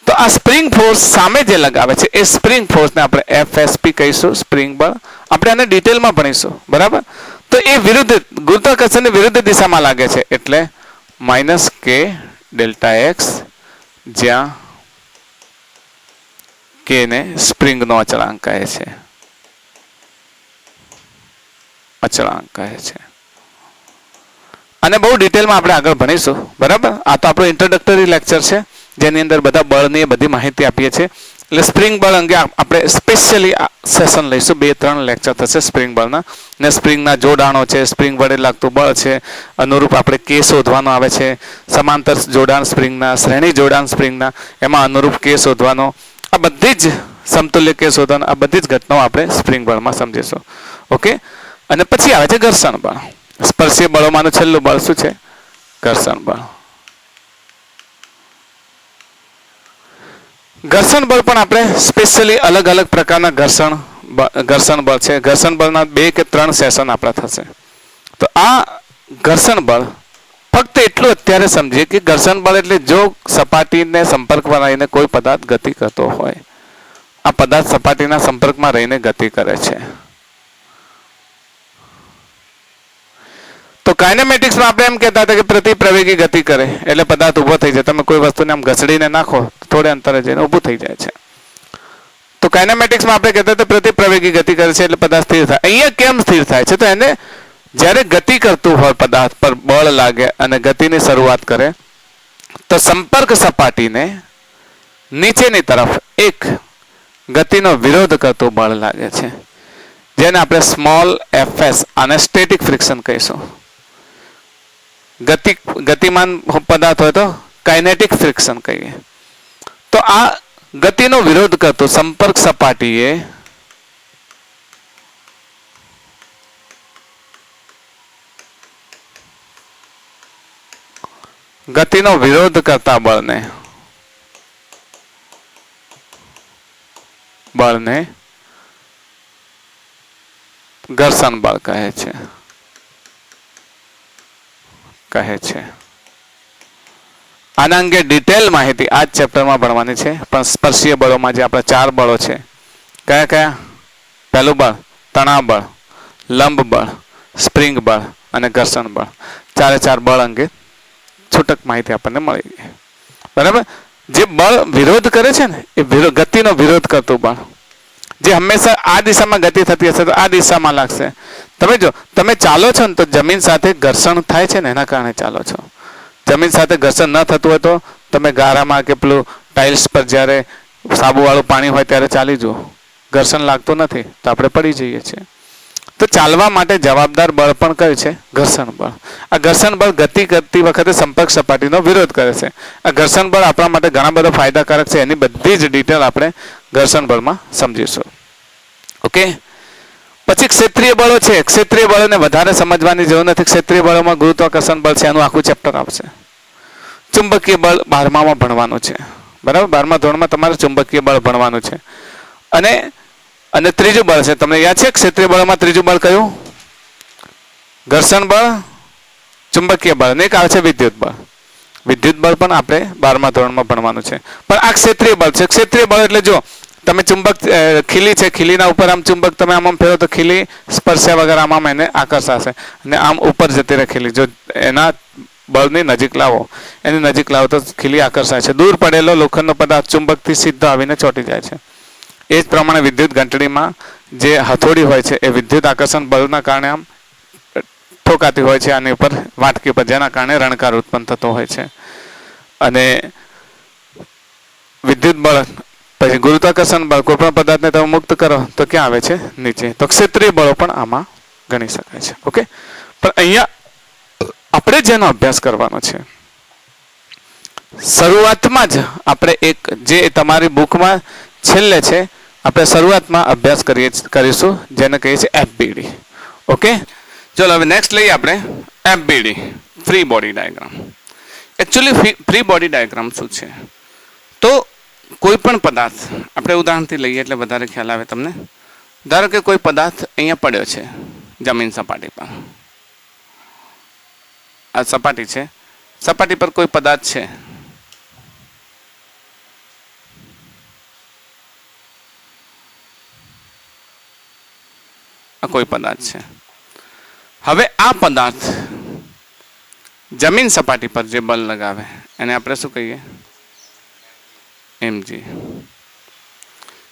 તો આ સ્પ્રિંગ ફોર્સ સામે જે લગાવે છે એ સ્પ્રિંગ ફોર્સને આપણે એફએસપી કહીશું, સ્પ્રિંગ બળ. આપણે આને ડિટેલમાં ભણીશું, બરાબર? તો એ વિરુદ્ધ, ગુરુત્વાકર્ષણની વિરુદ્ધ દિશામાં લાગે છે, એટલે માઇનસ કે ડેલ્ટા એક્સ, જ્યાં કે ને સ્પ્રિંગનો અચળાંક કહે છે, અચળાંક કહે છે. અને બહુ ડિટેલમાં આપણે આગળ ભણીશું, બરાબર? આ તો આપણો ઇન્ટ્રોડક્ટરી લેક્ચર છે, જેની અંદર બધા બળની બધી માહિતી આપીએ છીએ. એટલે સ્પ્રિંગ બળ અંગે આપણે સ્પેશિયલી સેશન લઈશું, 2-3 લેક્ચર થશે સ્પ્રિંગ બળના. ને સ્પ્રિંગના જોડાણો છે, સ્પ્રિંગ વડે લાગતું બળ છે, અનુરૂપ આપણે કે શોધવાનો આવે છે, સમાંતર જોડાણ સ્પ્રિંગના, શ્રેણી જોડાણ સ્પ્રિંગના, એમાં અનુરૂપ કે શોધવાનો, આ બધી જ સમતુલ્ય કે શોધવાનો, આ બધી જ ઘટનાઓ આપણે સ્પ્રિંગ બળમાં સમજીશું. ઓકે, અને પછી આવે છે ઘર્ષણ બળ. સ્પર્શીય બળોમાંનું છેલ્લું બળ શું છે? ઘર્ષણ બળ. ઘર્ષણ બળ પણ આપણે સ્પેશિયલી અલગ અલગ પ્રકારના ઘર્ષણ બળ છે. ઘર્ષણ બળના 2 કે 3 સેશન આપણા થશે. તો આ ઘર્ષણ બળ ફક્ત એટલું અત્યારે સમજીએ કે ઘર્ષણ બળ એટલે જો સપાટીને સંપર્કમાં રહીને કોઈ પદાર્થ ગતિ કરતો હોય, આ પદાર્થ સપાટીના સંપર્કમાં રહીને ગતિ કરે છે. તો કાઇનેમેટિક્સમાં આપણે એમ કહેતા હતા કે પ્રતિપ્રવેગી ગતિ કરે એટલે પદાર્થ ઊભો થઈ જાય. તમે કોઈ વસ્તુને આમ ઘસડીને નાખો થોડે અંતરે જઈને ઊભું થઈ જાય છે. તો કાઇનેમેટિક્સમાં આપણે કહેતા હતા પ્રતિપ્રવેગી ગતિ કરે છે એટલે પદાર્થ સ્થિર થાય. અહીંયા કેમ સ્થિર થાય છે? તો એને જ્યારે ગતિ કરતું હોય પદાર્થ પર બળ લાગે અને ગતિની શરૂઆત કરે તો સંપર્ક સપાટીને નીચેની તરફ એક ગતિનો વિરોધ કરતું બળ લાગે છે, જેને આપણે સ્મોલ fs અને સ્ટેટિક ફ્રિક્શન કહીશું. ગતિમાન પદાર્થ હોય તો કાઇનેટિક ફ્રિક્શન કહીએ. તો આ ગતિનો વિરોધ કરતું સંપર્ક સપાટીએ ગતિનો વિરોધ કરતા બળને ઘર્ષણ બળ કહે છે. આના અંગે ડિટેલ માહિતી આ જ ચેપ્ટરમાં ભણવાની છે. પણ સ્પર્શીય બળોમાં જે આપણા 4 બળો છે, કયા કયા? પહેલું બળ તણાવ બળ, લંબ બળ, સ્પ્રિંગ બળ અને ઘર્ષણ બળ. 4 બળ અંગે છૂટક માહિતી આપણને મળી ગઈ. બરાબર. જે બળ વિરોધ કરે છે ને એ ગતિનો વિરોધ કરતું બળ, જે હંમેશા આ દિશામાં ગતિ થતી હશે તો આ દિશામાં લાગશે. તમે જો તમે ચાલો છો ને તો જમીન સાથે ઘર્ષણ થાય છે ને એના કારણે ચાલો છો. જમીન સાથે ઘર્ષણ ન થતું હોય તો તમે ગારામાં કે પેલું ટાઇલ્સ પર જ્યારે સાબુવાળું પાણી હોય ત્યારે ચાલી જુઓ, ઘર્ષણ લાગતું નથી તો આપણે પડી જઈએ છીએ. તો ચાલવા માટે જવાબદાર બળ પણ કયું છે? ઘર્ષણ બળ. આ ઘર્ષણ બળ ગતિ કરતી વખતે સંપર્ક સપાટીનો વિરોધ કરે છે. આ ઘર્ષણ બળ આપણા માટે ઘણા બધા ફાયદાકારક છે. એની બધી જ ડિટેલ આપણે ઘર્ષણ બળમાં સમજીશું. ઓકે. પછી ક્ષેત્રીય બળો છે. ક્ષેત્રીય બળોને વધારે સમજવાની જરૂર નથી. ક્ષેત્રીય બળોમાં ગુરુત્વાકર્ષણ બળ છે, એનું આખું ચેપ્ટર આવશે. ચુંબકીય બળ 12માં ભણવાનું છે. બરાબર. 12મા ધોરણમાં તમારે ચુંબકીય બળ ભણવાનું છે. અને ત્રીજું બળ છે, તમને યાદ છે ક્ષેત્રીય બળમાં ત્રીજું બળ કયું? ઘર્ષણ બળ, ચુંબકીય બળ ને એક આવે છે વિદ્યુત બળ. વિદ્યુત બળ પણ આપણે 12મા ધોરણમાં ભણવાનું છે. પણ આ ક્ષેત્રીય બળ છે. ક્ષેત્રીય બળ એટલે જો તમે ચુંબક ખીલી છે, ખીલીના ઉપર આમ ચુંબક તમે આમ ફેરો તો ખીલી સ્પર્શ્યા વગર આમ એને આકર્ષાશે અને આમ ઉપર જતી રહે ખીલી. જો એના બળની નજીક લાવો, એની નજીક લાવો તો ખીલી આકર્ષાય છે. દૂર પડેલો લોખંડનો પદાર્થ ચુંબકથી સીધો આવીને ચોંટી જાય છે. એ જ પ્રમાણે વિદ્યુત ઘંટડીમાં જે હથોડી હોય છે એ વિદ્યુત આકર્ષણ બળના કારણે આમ ઠોકાતી હોય છે આની ઉપર વાટકી પર, જેના કારણે રણકાર ઉત્પન્ન થતો હોય છે. અને વિદ્યુત બળ પછી ગુરુત્વાકર્ષણ બળ, કોઈ પણ પદાર્થને તમે મુક્ત કરો તો ક્યાં આવે છે? નીચે. તો ક્ષેત્રીય બળો પણ આમાં ગણી શકાય છે. ઓકે. પણ અહીંયા આપણે જેનો અભ્યાસ કરવાનો છે, શરૂઆતમાં જ આપણે એક જે તમારી બુકમાં છેલ્લે છે આપણે શરૂઆતમાં અભ્યાસ કરીશું જેને કહીએ છીએ FBD. ઓકે. ચલો હવે નેક્સ્ટ લઈએ આપણે FBD, free body diagram. Actually free body diagram શું છે? તો કોઈ પણ પદાર્થ આપણે ઉદાહરણથી લઈએ એટલે વધારે ખ્યાલ આવે તમને. ધારો કે કોઈ પદાર્થ અહીંયા પડ્યો છે જમીન સપાટી પર. આ સપાટી છે, સપાટી પર કોઈ પદાર્થ છે. કોઈ પદાર્થ છે. હવે આ પદાર્થ જમીન સપાટી પર જે બળ લગાવે એને આપણે શું કહીએ? mg.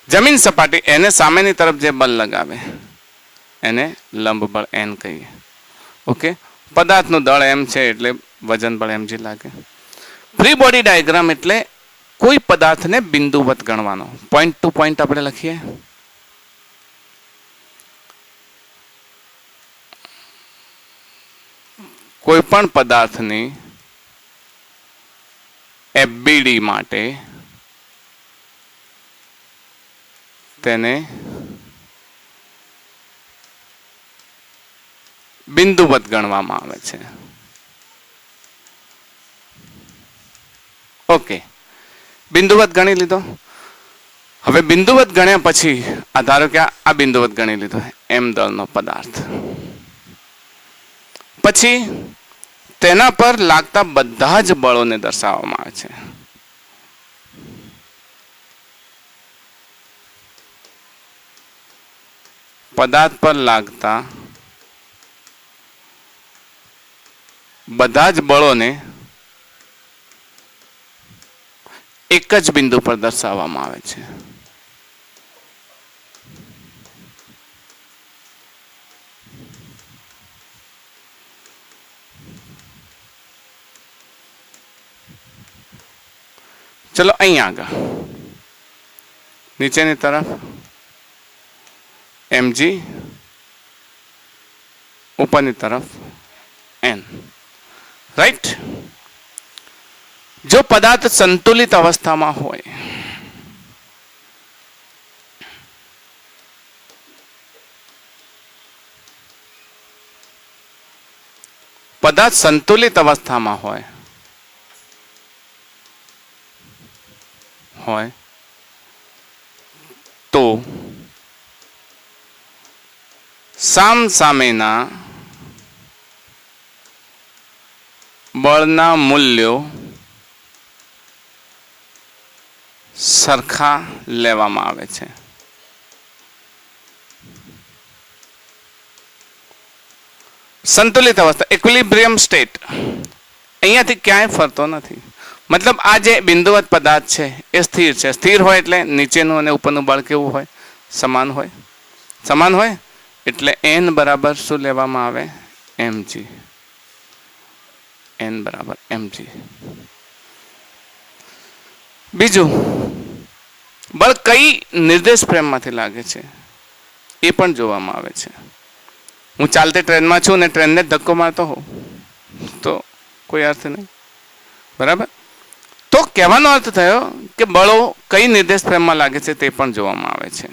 જમીન સપાટી એને સામેની તરફ જે બળ લગાવે એને લંબ બળ n કહીએ. ઓકે. પદાર્થનું દળ m છે એટલે વજન બળ mg લાગે. ફ્રી બોડી ડાયાગ્રામ એટલે કોઈ પદાર્થને બિંદુવત ગણવાનો. પોઈન્ટ ટુ પોઈન્ટ આપણે લખીએ. કોઈ પણ પદાર્થની FBD માટે તેને બિંદુવત ગણવામાં આવે છે. ઓકે. બિંદુવત ગણી લીધો. હવે બિંદુવત ગણ્યા પછી આ ધારો કે આ બિંદુવત ગણી લીધો m દળનો પદાર્થ. પછી તેના પર લાગતા બધા જ બળોને દર્શાવવામાં આવે છે. પદાર્થ પર લાગતા બધા જ બળોને એક જ બિંદુ પર દર્શાવવામાં આવે છે. ચલો અહીંયા આગળ નીચેની તરફ mg, ઉપરની તરફ n. રાઈટ. જો પદાર્થ સંતુલિત અવસ્થામાં હોય, પદાર્થ સંતુલિત અવસ્થામાં હોય તો સામસામેના બળના મૂલ્યો સરખા લેવામાં આવે છે. સંતુલિત અવસ્થા, ઇક્વિલિબ્રિયમ સ્ટેટ, અહીંયાથી ક્યાંય ફરતો નથી. મતલબ આ જે બિંદુવત પદાર્થ છે એ સ્થિર છે. સ્થિર હોય એટલે નીચેનું અને ઉપરનું બળ કેવું હોય? સમાન હોય. સમાન હોય એટલે n બરાબર શું લેવામાં આવે? mg. n બરાબર mg. બીજું, બળ કઈ નિર્દેશ ફ્રેમમાંથી લાગે છે એ પણ જોવામાં આવે છે. હું ચાલતી ટ્રેનમાં છું ને ટ્રેનને ધક્કો મારતો હોઉં તો કોઈ અર્થ નહીં. બરાબર. તો કહેવાનો અર્થ થયો કે બળો કઈ નિર્દેશ ફ્રેમમાં લાગે છે તે પણ જોવામાં આવે છે.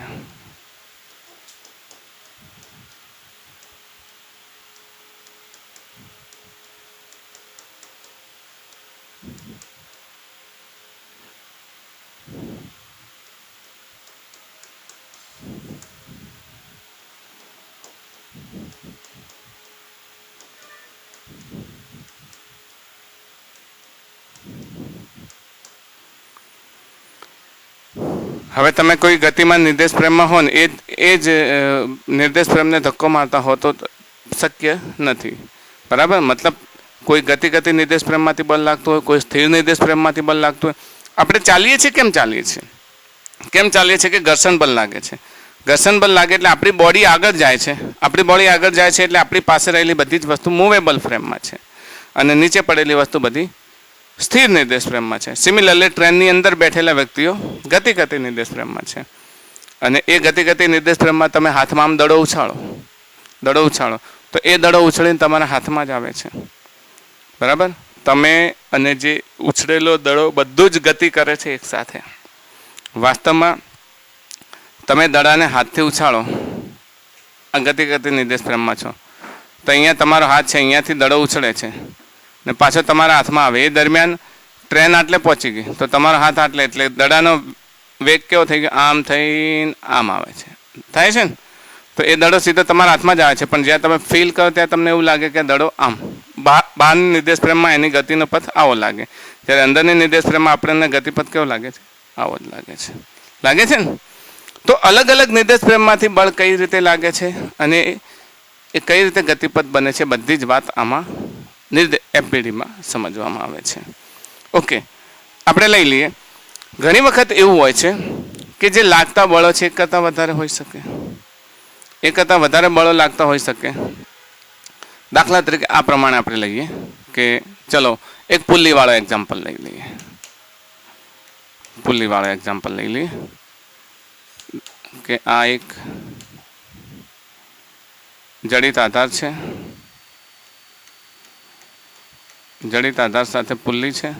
હવે તમે કોઈ ગતિમાન નિર્દેશ ફ્રેમમાં હો ને એ જ નિર્દેશ ફ્રેમને ધક્કો મારતા હો તો શક્ય નથી. બરાબર. મતલબ કોઈ ગતિ નિર્દેશ ફ્રેમમાંથી બળ લાગતું હોય, કોઈ સ્થિર નિર્દેશ ફ્રેમમાંથી બળ લાગતું હોય. આપણે ચાલીએ છીએ કેમ ચાલીએ છીએ? કેમ ચાલીએ છીએ કે ઘર્ષણ બળ લાગે છે. ઘર્ષણ બળ લાગે એટલે આપણી બોડી આગળ જાય છે. આપણી બોડી આગળ જાય છે એટલે આપણી પાસે રહેલી બધી જ વસ્તુ મૂવેબલ ફ્રેમમાં છે અને નીચે પડેલી વસ્તુ બધી સ્થિર નિર્દેશ ફ્રેમમાં છે. સિમિલરલી ટ્રેનની અંદર બેઠેલા વ્યક્તિઓ ગતિ નિર્દેશ ફ્રેમમાં છે અને એ ગતિ નિર્દેશ ફ્રેમમાં તમે હાથમાં આમ દડો ઉછાળો તો એ દડો ઉછળીને તમારા હાથમાં જ આવે છે. બરાબર. તમે અને જે ઉછળેલો દડો બધું જ ગતિ કરે છે એક સાથે. વાસ્તવમાં તમે દડાને હાથથી ઉછાળો, આ ગતિ નિર્દેશ ફ્રેમમાં છો તો અહીંયા તમારો હાથ છે, અહીંયાથી દડો ઉછળે છે ને પાછો તમારા હાથમાં આવે. એ દરમિયાન ટ્રેન આટલે પહોંચી ગઈ તો તમારો હાથ આટલે, એટલે દડાનો વેગ કેવો થઈ ગયો? આમ થઈને આમ આવે છે. થાય છે ને? તો એ દડો સીધો તમારા હાથમાં જ આવે છે, પણ જ્યાં તમે ફીલ કરો ત્યાં તમને એવું લાગે કે દડો આમ. બહારની નિર્દેશ ફ્રેમમાં એની ગતિનો પથ આવો લાગે, જ્યારે અંદરની નિર્દેશ ફ્રેમમાં આપણને ગતિપથ કેવો લાગે છે? આવો જ લાગે છે. લાગે છે ને? તો અલગ અલગ નિર્દેશ ફ્રેમમાંથી બળ કઈ રીતે લાગે છે અને એ કઈ રીતે ગતિપથ બને છે, બધી જ વાત આમાં FBDમાં સમજવામાં આવે છે. ઓકે, આપણે લઈ લઈએ. ઘણી વખત એવું હોય છે કે જે લાગતા બળો છે એક કરતાં વધારે હોઈ શકે, એક કરતાં વધારે બળો લાગતા હોઈ શકે. દાખલા તરીકે આ પ્રમાણે આપણે લઈએ કે ચલો એક પુલ્લીવાળો એક્ઝામ્પલ લઈ લઈએ. પુલ્લીવાળો એક્ઝામ્પલ લઈ લઈએ કે આ એક જડિત આધાર છે, જડિત આધાર સાથે પુલ્લી છે.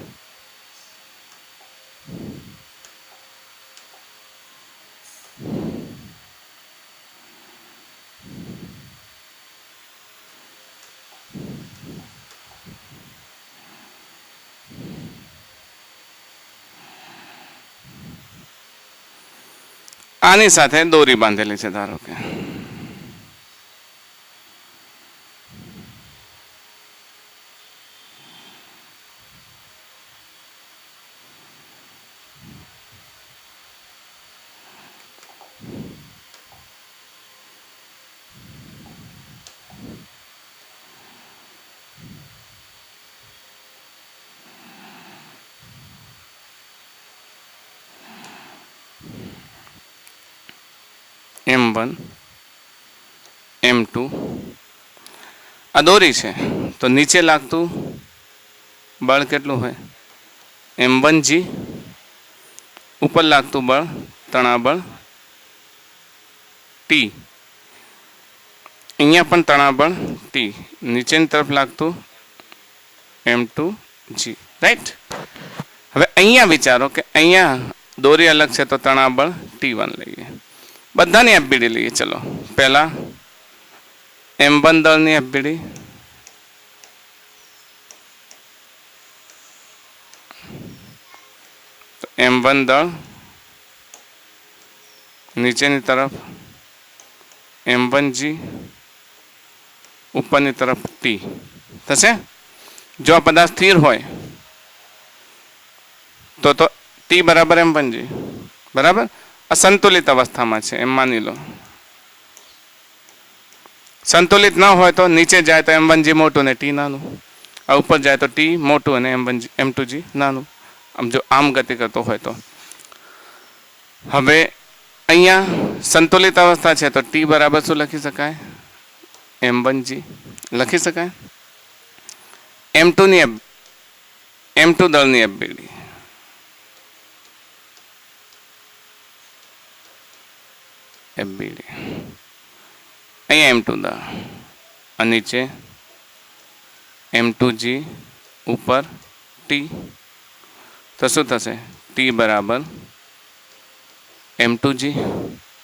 આની સાથે દોરી બાંધેલી છે. ધારો કે m1 m2 આ દોરી છે તો નીચે લાગતું બળ કેટલું હોય m1g ઉપર લાગતું બળ તણાબળ T અહીંયા પણ તણાબળ T નીચેની તરફ લાગતું m2g રાઈટ હવે અહીંયા વિચારો કે અહીંયા દોરી અલગ છે તો તણાબળ T1 લઈએ બધાની એફબીડી લઈએ ચલો પહેલા m1 દળની એફબીડી m1 દળ નીચેની તરફ m1g ઉપરની તરફ T થશે જો આ પદાર્થ સ્થિર હોય તો T બરાબર m1g બરાબર અસંતુલિત અવસ્થામાં છે એમ માની લો સંતુલિત ન હોય તો નીચે જાય તો m1g મોટું ને T નાનું આ ઉપર જાય તો T મોટું અને m2g નાનું આમ જો આમ ગતિ કરતો હોય તો હવે અહીંયા સંતુલિત અવસ્થા છે તો T બરાબર શું લખી શકાય m1g લખી શકાય m2 દળની એફબીડી અહીંયા m2 દળ અને નીચે m2g ઉપર T તો શું થશે T બરાબર m2g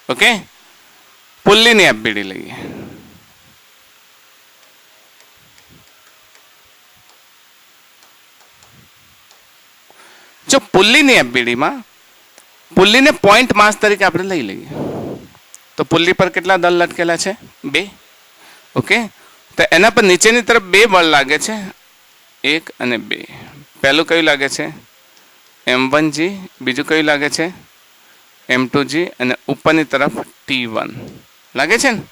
ઓકે પુલ્લીની એફબીડી લઈએ જો પુલ્લીની એફબીડીમાં પુલ્લીને પોઈન્ટ માસ તરીકે આપણે લઈ લઈએ તો પુલ્લી પર કેટલા દળ લટકેલા છે 2 ઓકે તો એના પર નીચેની તરફ 2 બળ લાગે છે 1 અને 2 પહેલું કયું લાગે છે m1g બીજું કયું લાગે છે m2g અને ઉપરની તરફ T1 લાગે છે ને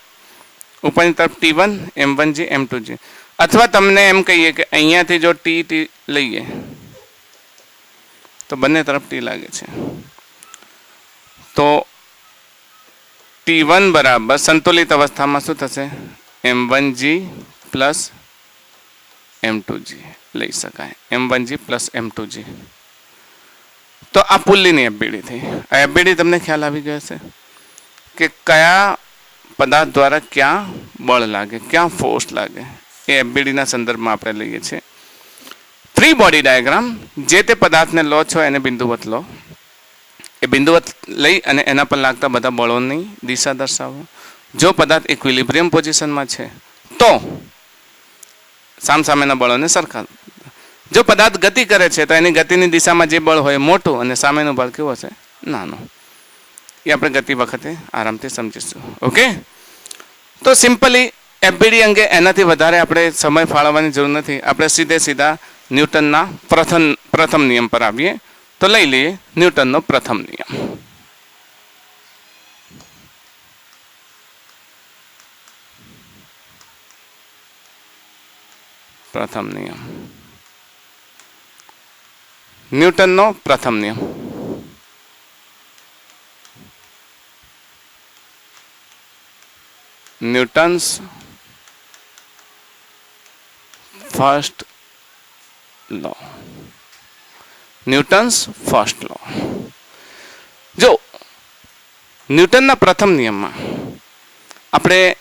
ઉપરની તરફ T1 m1g m2g અથવા તમને એમ કહીએ કે અહીંયાથી જો T લઈએ તો બંને તરફ T લાગે છે તો T1 બરાબર સંતુલિત અવસ્થામાં શું થશે m1g પ્લસ m2g લઈ શકાય m1g પ્લસ m2g તો આ પુલ્લીની એફબીડી થઈ આ એફબીડી તમને ખ્યાલ આવી ગયો છે કે કયા પદાર્થ દ્વારા ક્યાં બળ લાગે ક્યાં ફોર્સ લાગે એ એફબીડીના સંદર્ભમાં આપણે લઈએ છીએ ફ્રી બોડી ડાયાગ્રામ જે તે પદાર્થને લો છો એને બિંદુવત લો એ બિંદુવત લઈ અને એના પર લાગતા બધા બળોની દિશા દર્શાવો જો પદાર્થ ઇક્વિલિબ્રિયમ પોઝિશનમાં છે તો સામસામેના બળોને સરખા જો પદાર્થ ગતિ કરે છે તો એની ગતિની દિશામાં જે બળ હોય મોટું અને સામેનું બળ કેવું હશે નાનું એ આપણે ગતિ વખતે આરામથી સમજીશું ઓકે તો સિમ્પલી એફબીડી અંગે એનાથી વધારે આપણે સમય ફાળવવાની જરૂર નથી આપણે સીધા ન્યૂટનના પ્રથમ નિયમ પર આવીએ તો લઈ લઈએ ન્યૂટનનો પ્રથમ નિયમ ન્યૂટનનો પ્રથમ નિયમ ન્યૂટન્સ ફર્સ્ટ લો જો ન્યૂટનના પ્રથમ નિયમમાં આપણે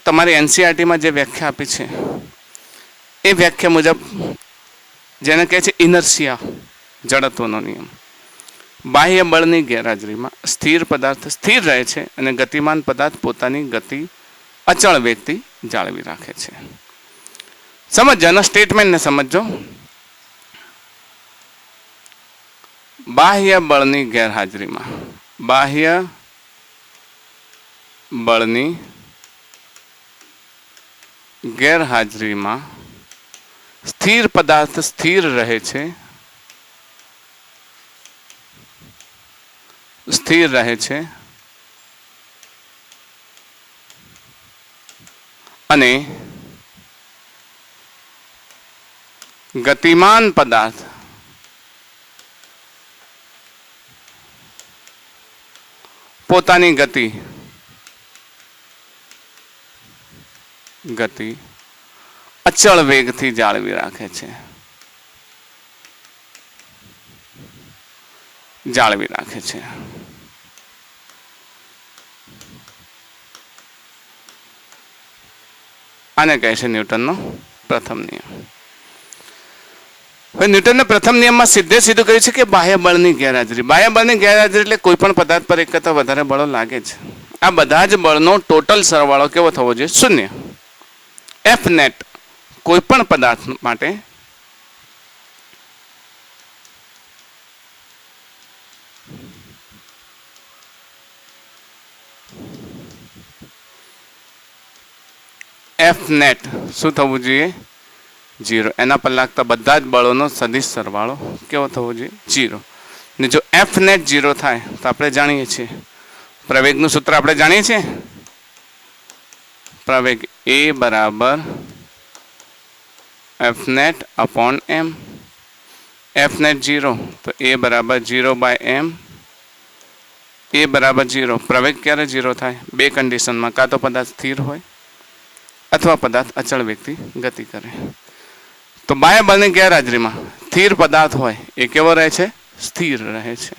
તમારી એનસીઈઆરટીમાં જે વ્યાખ્યા આપી છે એ વ્યાખ્યા મુજબ જેને કહે છે ઇનર્શિયા જડત્વનો નિયમ બાહ્ય બળની ગેરહાજરીમાં સ્થિર પદાર્થ સ્થિર રહે છે અને ગતિમાન પદાર્થ પોતાની ગતિ અચળ વેગથી જાળવી રાખે છે સમજો એના સ્ટેટમેન્ટને સમજો બાહ્ય બળની ગેરહાજરીમાં સ્થિર પદાર્થ સ્થિર રહે છે અને ગતિમાન પદાર્થ પોતાની ગતિ ગતિ અચળ વેગથી જાળવી રાખે છે. આને કહે છે ન્યૂટનનો પ્રથમ નિયમ. હવે ન્યૂટનના પ્રથમ નિયમમાં સીધે સીધું કહ્યું છે કે બાહ્ય બળની ગેરહાજરી. બાહ્ય બળની ગેરહાજરી એટલે કોઈ પણ પદાર્થ પર એક કરતાં વધારે બળો લાગે છે. આ બધા જ બળનો ટોટલ સરવાળો કેવો થવો જોઈએ? શૂન્ય. એફ નેટ કોઈ પણ પદાર્થ માટે એફ નેટ શું થવું જોઈએ? 0. એના પર લાગતા બધા જ બળોનો સદિશ સરવાળો કેવો થવો જોઈએ? 0. ને જો એફ નેટ 0 થાય તો આપણે જાણીએ છીએ પ્રવેગનું સૂત્ર આપણે જાણીએ છીએ. પ્રવેગ એ બરાબર એફ નેટ અપોન એમ. એફ નેટ 0 તો એ બરાબર 0/m. એ બરાબર 0. પ્રવેગ ક્યારે 0 થાય? બે કન્ડિશનમાં, કાં તો પદાર્થ સ્થિર હોય અથવા પદાર્થ અચળ વેગથી ગતિ કરે. તો બાહ્ય બળની ગેરહાજરીમાં સ્થિર પદાર્થ હોય એ કેવો રહે છે? સ્થિર રહે છે.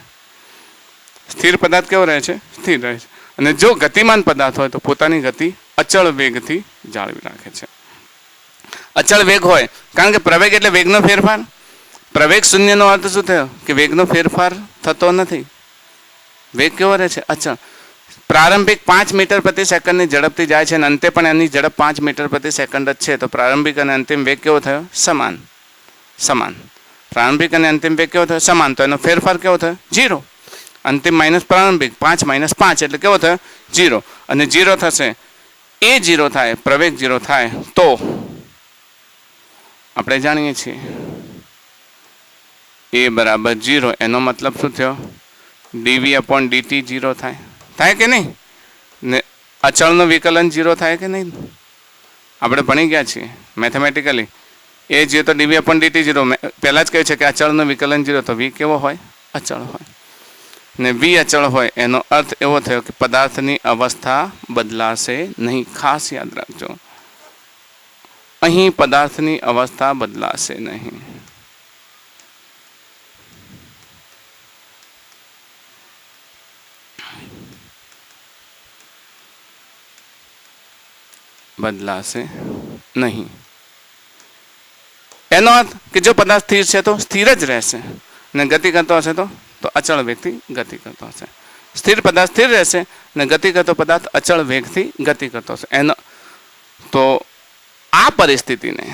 સ્થિર પદાર્થ કેવો રહે છે? સ્થિર રહે છે. અને જો ગતિમાન પદાર્થ હોય તો પોતાની ગતિ અચળ વેગથી જાળવી રાખે છે. અચળ વેગ હોય કારણ કે પ્રવેગ એટલે વેગનો ફેરફાર. પ્રવેગ શૂન્યનો અર્થ શું થયો? કે વેગનો ફેરફાર થતો નથી. વેગ કેવો રહે છે? અચળ. પ્રારંભિક 5 મીટર પ્રતિ સેકન્ડની ઝડપથી જાય છે અને અંતે પણ એની ઝડપ 5 મીટર પ્રતિ સેકન્ડ જ છે. તો પ્રારંભિક અને અંતિમ વેગ કેવો થયો? સમાન. પ્રારંભિક અને અંતિમ વેગ કેવો થયો? સમાન. તો એનો ફેરફાર કેવો થયો? 0. અંતિમ માઇનસ પ્રારંભિક, 5 - 5 એટલે કેવો થયો? 0. અને 0 થશે. એ 0 થાય, પ્રવેગ 0 થાય તો આપણે જાણીએ છીએ એ બરાબર 0. એનો મતલબ શું થયો? dv/dt 0 થાય કે નહીં? ને અચળનું વિકલન 0 થાય કે નહીં? આપણે ભણી ગયા છીએ મેથેમેટિકલી. એ 0 તો dv/dt 0. પહેલાં જ કહ્યું છે કે અચળનું વિકલન 0. તો v કેવો હોય? અચળ હોય. ને v અચળ હોય એનો અર્થ એવો થયો કે પદાર્થની અવસ્થા બદલાશે નહીં. ખાસ યાદ રાખજો, અહીં પદાર્થની અવસ્થા બદલાશે નહીં. એનો અર્થ કે જો પદાર્થ સ્થિર છે તો સ્થિર જ રહેશે, ને ગતિ કરતો હશે તો અચળ વેગથી ગતિ કરતો હશે. સ્થિર પદાર્થ સ્થિર રહેશે ને ગતિ કરતો પદાર્થ અચળ વેગથી ગતિ કરતો હશે. એનો તો આ પરિસ્થિતિને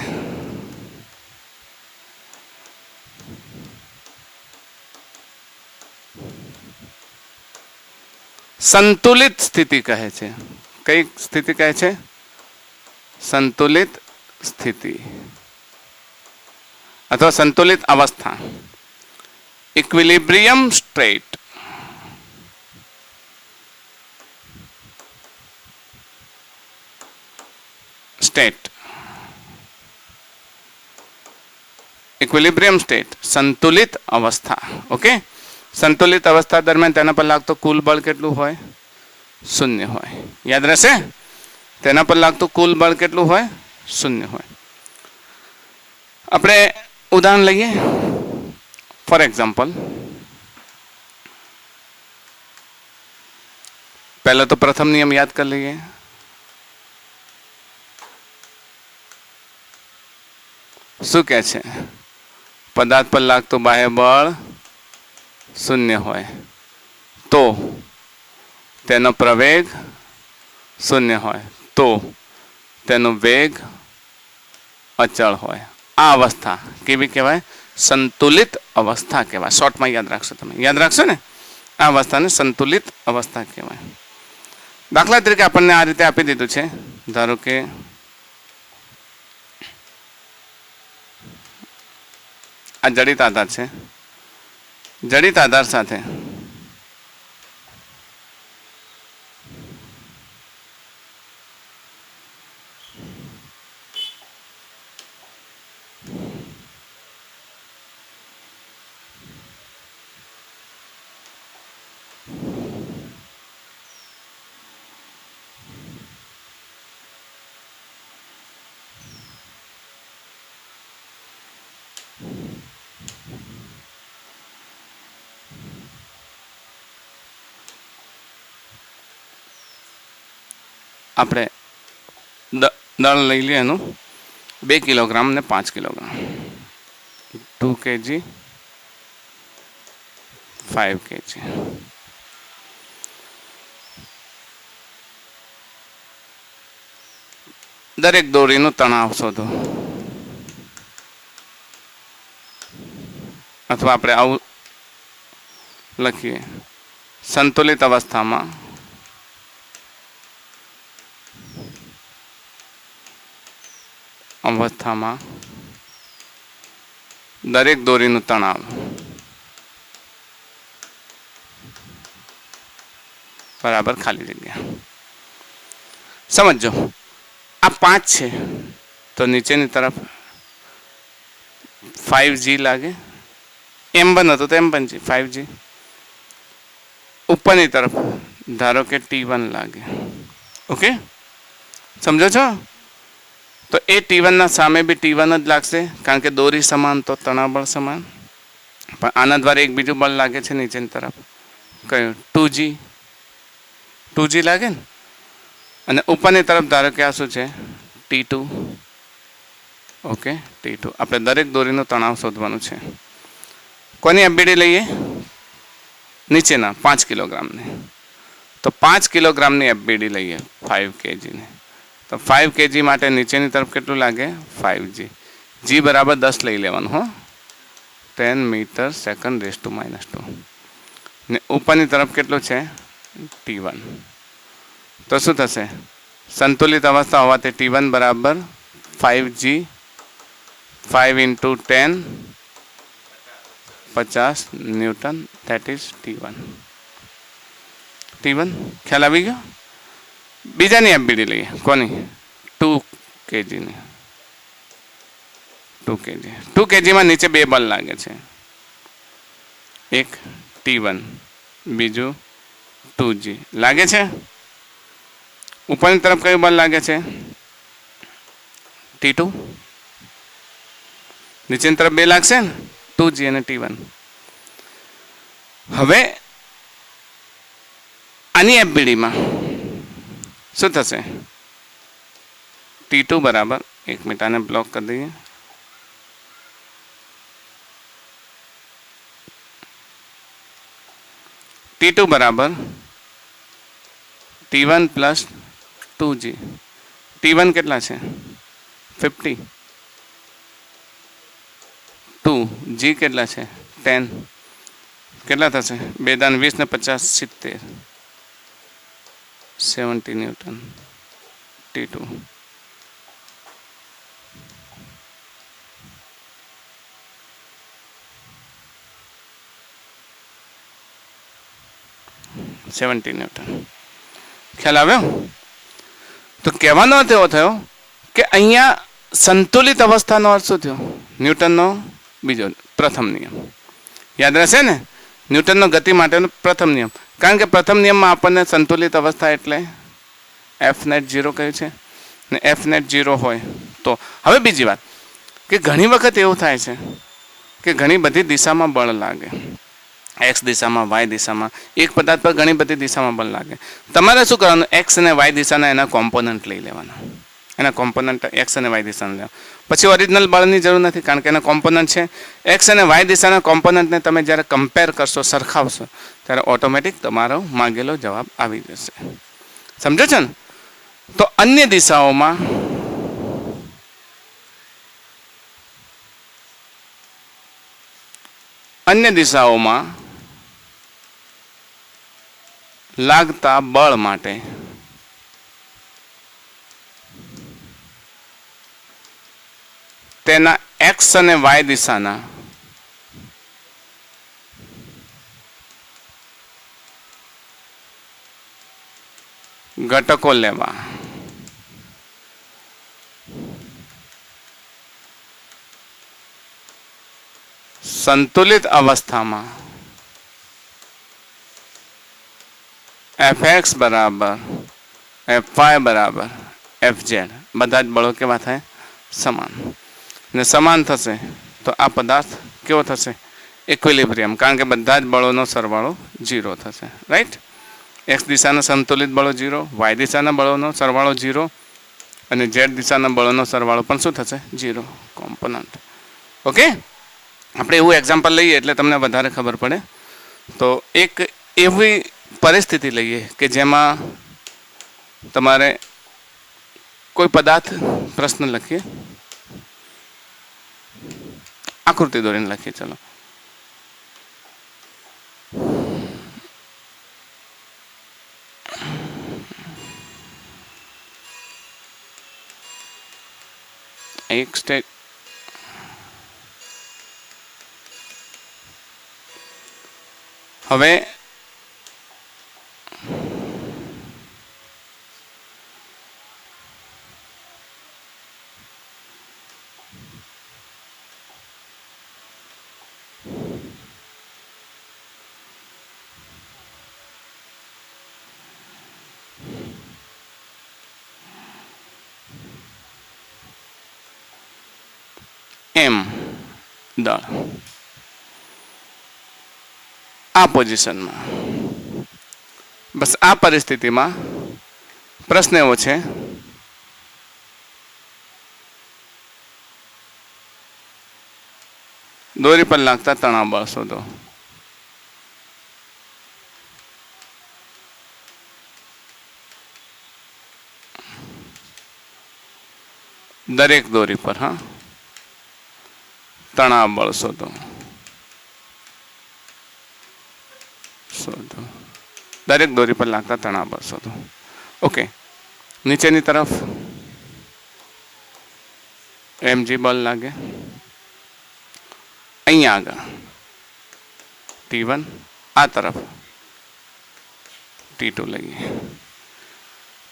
સંતુલિત સ્થિતિ કહે છે. કઈ સ્થિતિ કહે છે? સંતુલિત સ્થિતિ અથવા સંતુલિત અવસ્થા. Equilibrium state. ઇક્વિલિબ્રિયમ સ્ટેટ, સંતુલિત અવસ્થા. ઓકે. સંતુલિત અવસ્થા દરમિયાન તેના પર લાગતો કુલ બળ કેટલું હોય? 0 હોય. યાદ રહેશે? તેના પર લાગતું કુલ બળ કેટલું હોય? 0 હોય. આપણે ઉદાહરણ લઈએ. ફોર એક્ઝામ્પલ, પહેલા તો પ્રથમ નિયમ યાદ કરી લઈએ. શું કહે છે? પદાર્થ પર લાગતું બાહ્ય બળ 0 હોય તો તેનો પ્રવેગ 0 હોય તો તેનો વેગ અચળ હોય. આ અવસ્થા કેવી કહેવાય? સંતુલિત અવસ્થા કહેવાય. શોર્ટમાં યાદ રાખશો તમે. યાદ રાખશો ને? આ અવસ્થાને સંતુલિત અવસ્થા કહેવાય. દાખલા તરીકે આપણને આ રીતે આપી દીધું છે. ધારો કે આ જડિત આધાર છે. જડિત આધાર સાથે આપણે દળ લઈ લઈએ એનું 2 કિલોગ્રામ ને 5 કિલોગ્રામ 2 kg 5 kg દરેક દોરીનું તણાવ શોધો અથવા આપણે આવું લખીએ સંતુલિત અવસ્થામાં દરેક દોરીનું તણાવ બરાબર ખાલી જગ્યા. સમજો આ 5 છે તો નીચેની તરફ 5g લાગે, m1 હતો તો m1g 5g. ઉપરની તરફ ધારો કે t1 લાગે. ઓકે, સમજો છો? તો એ t1 ના સામે બી t1 જ લાગશે કારણ કે દોરી સમાન તો તણાવ બળ સમાન. પણ આના દ્વારા એક બીજું બળ લાગે છે નીચેની તરફ, કયું? 2g લાગે ને. અને ઉપરની તરફ ધારો કે આ શું છે? t2. Okay, t2. આપણે દરેક દોરીનો તણાવ શોધવાનું છે. કોની એફબીડી લઈએ? નીચેના 5 કિલોગ્રામની. તો 5 કિલોગ્રામની એફબીડી લઈએ 5 kgની. તો 5 kg માટે નીચેની તરફ કેટલું લાગે? 5g. g બરાબર 10 લઈ લેવાનું હો, 10 મીટર સેકન્ડ રેઝ ટુ -2. ને ઉપરની તરફ કેટલું છે? t1. તો શું થશે? સંતુલિત અવસ્થા હોવાથી t1 બરાબર 5g 5 × 10 50 newton, that is t1. ખ્યાલ આવી ગયો? બીજાની એફબીડી લઈએ. કોની? 2 kgની. 2 kgમાં નીચે 2 બળ લાગે છે, એક t1, બીજું 2g લાગે છે. ઉપરની તરફ કયું બળ લાગે છે? t2. નીચેની તરફ 2 લાગશે ને, 2g અને t1. હવે આની એફબીડીમાં શું થશે? t2 બરાબર, 1 મિનિટ આને બ્લોક કરી દઈએ. t2 બરાબર t1 પ્લસ 2g. t1 કેટલા છે? 50. 2g કેટલા છે? 10. કેટલા થશે? 2 દાન 20 ને 50 70. 70 ન્યૂટન t2. ખ્યાલ આવ્યો? તો કહેવાનો અર્થ એવો થયો કે અહીંયા સંતુલિત અવસ્થાનો અર્થ શું થયો? ન્યૂટનનો બીજો પ્રથમ નિયમ યાદ રહેશે ને? ન્યૂટનનો ગતિ માટેનો પ્રથમ નિયમ. કારણ કે પ્રથમ નિયમમાં આપણને સંતુલિત અવસ્થા એટલે એફ નેટ 0 કહ્યું છે ને. એફ નેટ 0 હોય તો હવે બીજી વાત કે ઘણી વખત એવું થાય છે કે ઘણી બધી દિશામાં બળ લાગે, એક્સ દિશામાં, વાય દિશામાં. એક પદાર્થ પર ઘણી બધી દિશામાં બળ લાગે. તમારે શું કરવાનું? એક્સ અને વાય દિશાના એના કોમ્પોનન્ટ લઈ લેવાના. એના કોમ્પોનન્ટ એક્સ અને વાય દિશાના લેવા. પછી ઓરિજિનલ બળની જરૂર નથી કારણ કે એના કોમ્પોનન્ટ છે. એક્સ અને વાય દિશાના કોમ્પોનન્ટને તમે જ્યારે કમ્પેર કરશો, સરખાવશો, ત્યારે ઓટોમેટિક તમારો માંગેલો જવાબ આવી જશે. સમજો છો ને? તો અન્ય દિશાઓમાં લાગતા બળ માટે તેના એક્સ અને વાય દિશાના ઘટકો લેવા. સંતુલિત અવસ્થામાં fx બરાબર fy બરાબર fz બધા જ બળો કેવા થાય? સમાન. ને સમાન થશે તો આ પદાર્થ કેવો થશે? ઇક્વિલિબ્રિયમ. કારણ કે બધા જ બળોનો સરવાળો 0 થશે. રાઈટ? એક્સ દિશાના સંતુલિત બળો 0, વાય દિશાના બળોનો સરવાળો 0 અને ઝેડ દિશાના બળોનો સરવાળો પણ શું થશે 0 કોમ્પોનન્ટ. ઓકે, આપણે એવું એક્ઝામ્પલ લઈએ એટલે તમને વધારે ખબર પડે. તો એક એવી પરિસ્થિતિ લઈએ કે જેમાં તમારે કોઈ પદાર્થ પ્રશ્ન લખીએ, આકૃતિ દોરીને લખીએ. ચલો, એક સ્ટેજ હવે એમ દળ આ પોઝિશનમાં, બસ આ પરિસ્થિતિમાં પ્રશ્ન એવો છે દોરી પર લાગતા તણાવ બળ શોધો. દરેક દોરી પર તણાવ બળ શોધો. દરેક દોરી પર લાગતા તણાવ બળ શોધો. ઓકે, નીચેની તરફ mg બળ લાગે, અહીંયા આગળ T1, આ તરફ T2 લઈએ.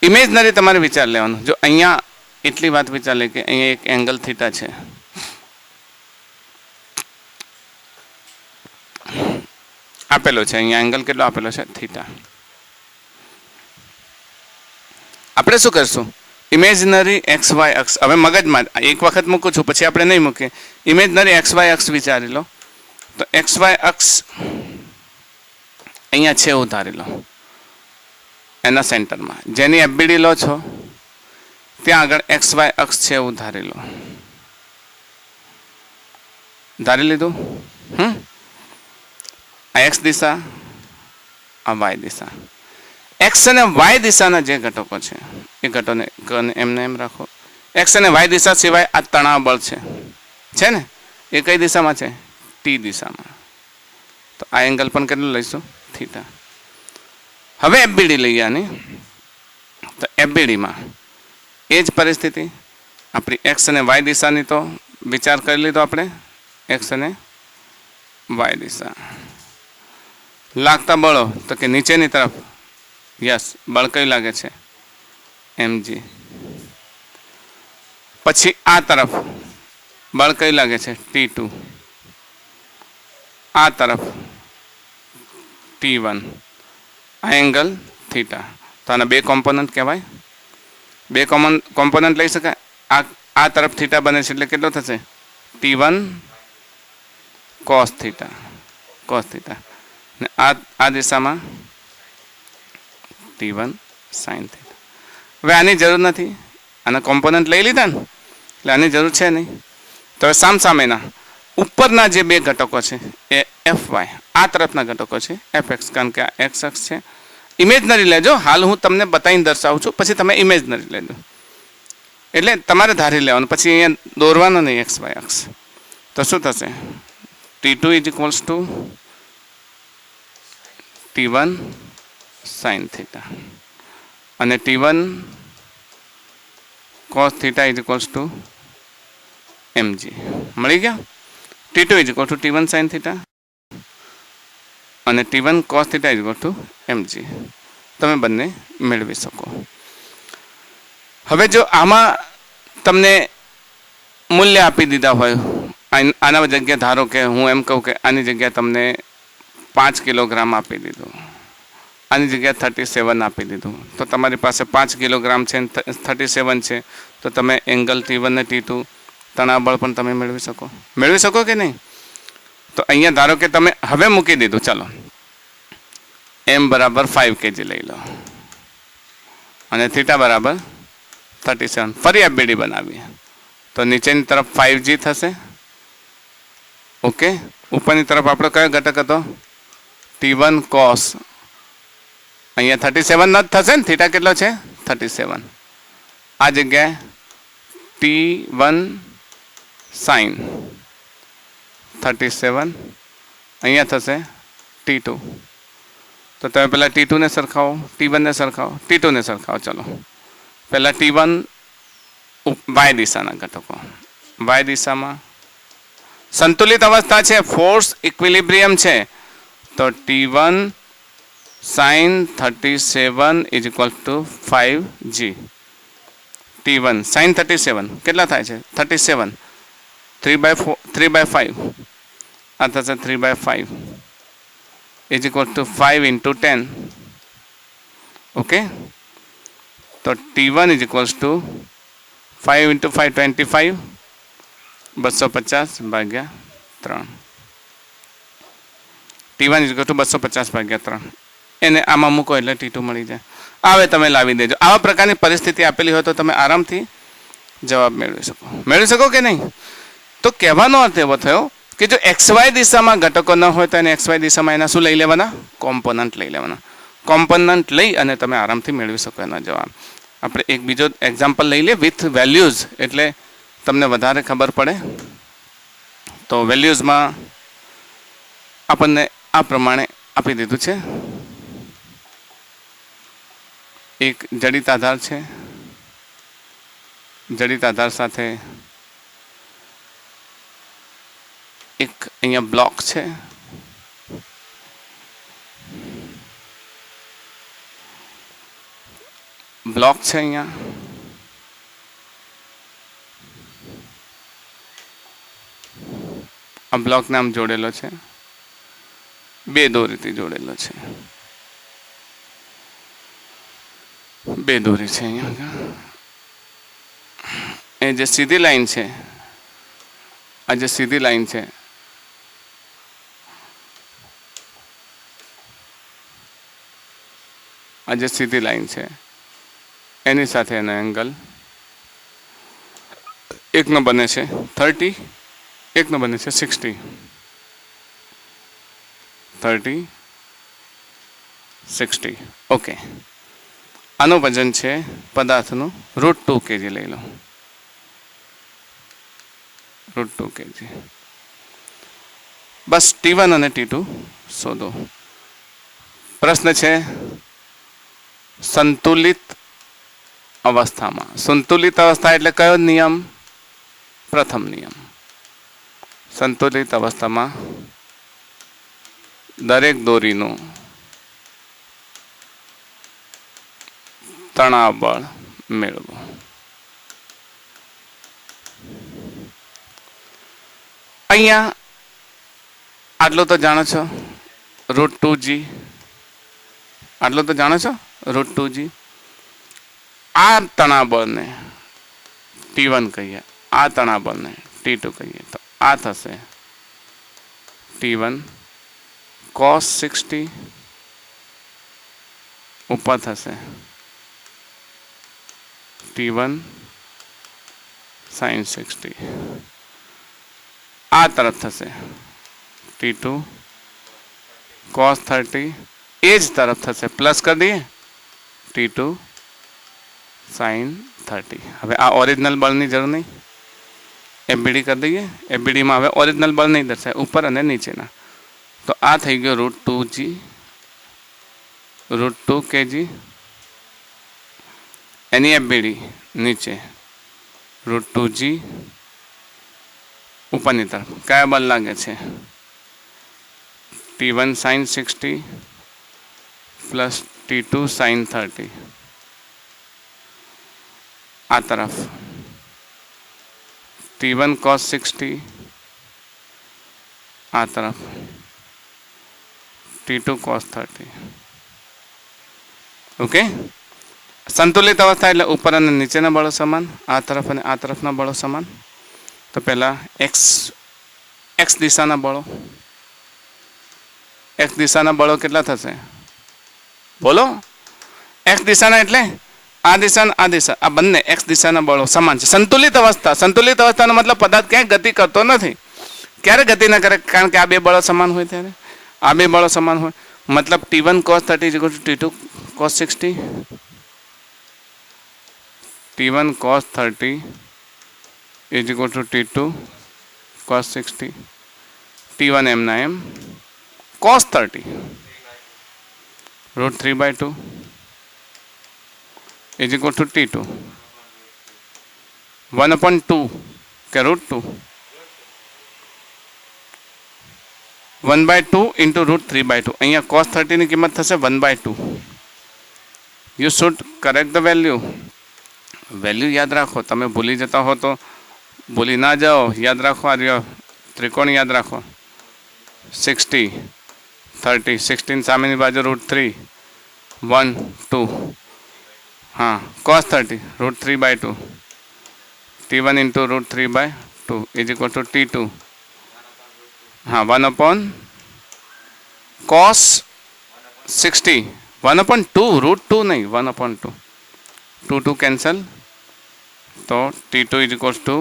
ઇમેજનરી તમારે વિચાર લેવાનો. જો અહીંયા એટલી વાત વિચાર લે કે અહીંયા એક એંગલ થીટા છે, આપેલો છે અહીંયા એંગલ કેટલો આપેલો છે થીટા. આપણે શું કરશું, ઇમેજનરી એક્સ વાય અક્ષ, હવે મગજમાં એક વખત મૂકું છું પછી આપણે નહીં મૂકીએ. ઇમેજનરી એક્સ વાય અક્ષ વિચારી લો. તો એક્સ વાય અક્ષ અહીંયા છે એવું ધારી લો, એના સેન્ટરમાં. જેની એફબીડી લો છો ત્યાં આગળ એક્સ વાય અક્ષ છે એવું ધારી લો. ધારી લીધું. આ એક્સ દિશા, આ વાય દિશા. એક્સ અને વાય દિશાના જે ઘટકો છે એ ઘટકોને એમને એમ રાખો. એક્સ અને વાય દિશા સિવાય આ તણાવ બળ છે ને, એ કઈ દિશામાં છે? ટી દિશામાં. તો આ એંગલ પણ કેટલું લઈશું? થીટા. હવે એફબીડી લઈએ આની. તો એફબીડીમાં એ જ પરિસ્થિતિ આપણી એક્સ અને વાય દિશાની તો વિચાર કરી લીધો આપણે. એક્સ અને વાય દિશા લાગતા બળો તો કે નીચેની તરફ યસ બળ કયું લાગે છે? mg. પછી આ તરફ બળ કયું લાગે છે? T2. આ તરફ T1. આ એંગલ થીટા. તો આના બે કોમ્પોનન્ટ કહેવાય. બે કોમ્પોનન્ટ લઈ શકાય. આ તરફ થીટા બને છે એટલે કેટલો થશે? T1 cos theta. cos theta. ને આ દિશામાં T1 sin થીટા. હવે આની જરૂર નથી, આના કોમ્પોનન્ટ લઈ લીધા ને એટલે આની જરૂર છે નહીં. તો હવે સામસામેના ઉપરના જે બે ઘટકો છે એ fy, આ તરફના ઘટકો છે fx, કારણ કે આ x અક્ષ છે. ઇમેજનરી લેજો, હાલ હું તમને બતાવીને દર્શાવું છું, પછી તમે ઇમેજનરી લેજો. એટલે તમારે ધારી લેવાનું, પછી અહીંયા દોરવાનો નહીં એક્સ વાય અક્ષ. તો શું થશે? T2 is equals two T1 sin theta અને T1 cos theta is equals two mg. મળી ગયા? T2 is equal to T1 sin theta અને T1 cos theta is equal to mg. તમે બંને મેળવી શકો. હવે જો આમાં તમને મૂલ્ય આપી દીધા હોય, આના જગ્યા ધારો કે હું એમ કહું કે આની જગ્યા તમને 5 કિલોગ્રામ આપી દીધું, આની જગ્યા 37 આપી દીધું, તો તમારી પાસે 5 કિલોગ્રામ છે 37 છે, તો તમે એંગલ T1 ને T2 તણાવ બળ પણ તમે મેળવી શકો કે નહીં? તો અહીંયા ધારો કે તમે હવે મૂકી દીધું, ચાલો m બરાબર 5 kg લઈ લો અને થીટા બરાબર 37. ફરી એફબીડી બનાવીએ તો નીચેની તરફ 5g થશે. ઓકે, ઉપરની તરફ આપણો કયો ઘટક હતો? t1 cos. અહીંયા 37 ન થશે ને, થીટા કેટલો છે? 37. આ જગ્યાએ t1 sin 37, અહીંયા થશે t2. તો તમે પહેલાં t2 ને સરખાવો, t1 ને સરખાવો, t2 ને સરખાવો. ચલો પહેલાં t1 y દિશાના ઘટકો. y દિશામાં સંતુલિત અવસ્થા છે, ફોર્સ ઇક્વિલિબ્રિયમ છે, તો t1 sin 37 is equal to 5g. t1 sin 37 કેટલા થાય છે? 37. 3/5 આ થશે 3/5 is equal to 5 into 10. Okay, તો t1 is equals two 5 into 5 25, 250/3. t1 is equal to 250/3. એને આમાં મૂકો એટલે t2 મળી જાય. હવે તમે લાવી દેજો. આવા પ્રકારની પરિસ્થિતિ આપેલી હોય તો તમે આરામથી જવાબ મેળવી શકો કે નહીં? તો કહેવાનો અર્થ એવો થયો કે જો XY દિશામાં ઘટકો ન હોય તો એને XY દિશામાં એના શું લઈ લેવાના? કોમ્પોનન્ટ લઈ લેવાના. કોમ્પોનન્ટ લઈ અને તમે આરામથી મેળવી શકો એનો જવાબ. આપણે એક બીજો એક્ઝામ્પલ લઈ લઈએ વિથ વેલ્યુઝ, એટલે તમને વધારે ખબર પડે. તો વેલ્યુઝમાં આપણને આ પ્રમાણે આપી દીધું છે. એક જડિત આધાર છે, જડિત આધાર સાથે એક અહીંયા બ્લોક છે, બ્લોક છે અહીંયા, આ બ્લોકને આમ જોડેલો છે, બે દોરીથી જોડેલો છે, બે દોરી છે અહીંયા. એ જે સીધી લાઈન છે, આ જે સીધી લાઈન છે, આ જે સીધી લાઈન છે એની સાથે એનો એંગલ એકનો બને છે 30, એકનો બને છે 60. 30, 60. ઓકે, આનું વજન છે પદાર્થનું √2 kg લઈ લો, √2 kg. બસ t1 અને t2 શોધો. પ્રશ્ન છે સંતુલિત અવસ્થામાં. સંતુલિત અવસ્થા એટલે કયો નિયમ? પ્રથમ નિયમ. સંતુલિત અવસ્થામાં દરેક દોરીનું તણાવ બળ મેળવો. અહીંયા આટલું તો જાણો છો, √2g. આટલું તો જાણો છો, √2g. આ તણાવ બળને t1 કહીએ, આ તણાવ બળને t2 કહીએ, તો આ થશે t1 cos 60 ઉપર થશે t1 sin 60. આ તરફ થશે t2 cos 30, એ જ તરફ થશે પ્લસ કરી દઈએ t2 sin 30. હવે આ ઓરિજિનલ બળની જરૂર નહીં, એફબીડી કરી દઈએ. એફબીડીમાં હવે ઓરિજિનલ બળ નહીં દર્શાય, ઉપર અને નીચેના. તો આ થઈ ગયો √2g, √2 kg. એની એફબીડી નીચે √2g, ઉપરની તરફ કયા બળ લાગે છે? t1 sin 60 plus t2 sin 30. આ તરફ t1 cos 60, આ તરફ t2 cos 30. ઓકે, સંતુલિત અવસ્થા એટલે ઉપર અને નીચેના બળો સમાન, આ તરફ અને આ તરફના બળો સમાન. તો પહેલાં x દિશાના બળો, x દિશાના બળો કેટલા થશે? બોલો. એક્સ દિશાના એટલે આ દિશા આ દિશા, આ બંને એક્સ દિશાના બળો સમાન છે. સંતુલિત અવસ્થા, સંતુલિત અવસ્થાનો મતલબ પદાર્થ ક્યાંય ગતિ કરતો નથી. ક્યારે ગતિ ના કરે? કારણ કે આ બે બળો સમાન હોય. ત્યારે આ બે બળો સમાન હોય મતલબ T1 cos 30 is equal to T2 cos 60. T1 cos 30 is equal to T2 cos 60. T1 m ના m cos 30 root 3 by 2 is equal to T2 1 upon 2 કે root 2 1 by 2 into root 3 by 2. અહીંયા cos 30 ની કિંમત થશે 1 by 2. You should correct the value. Value યાદ રાખો. તમે ભૂલી જતા હો તો ભૂલી ના જાઓ, યાદ રાખો. આ ત્રિકોણ યાદ રાખો. 60 30 16 સામેની બાજુ રૂટ 3 1 2 હા cos 30 route 3 by 2 T1 into root 3 by 2 is equal to T2 हाँ 1 upon cos 60 1 upon 2 root 2 नहीं 1 upon 2 2 2 cancel तो T2 is equals to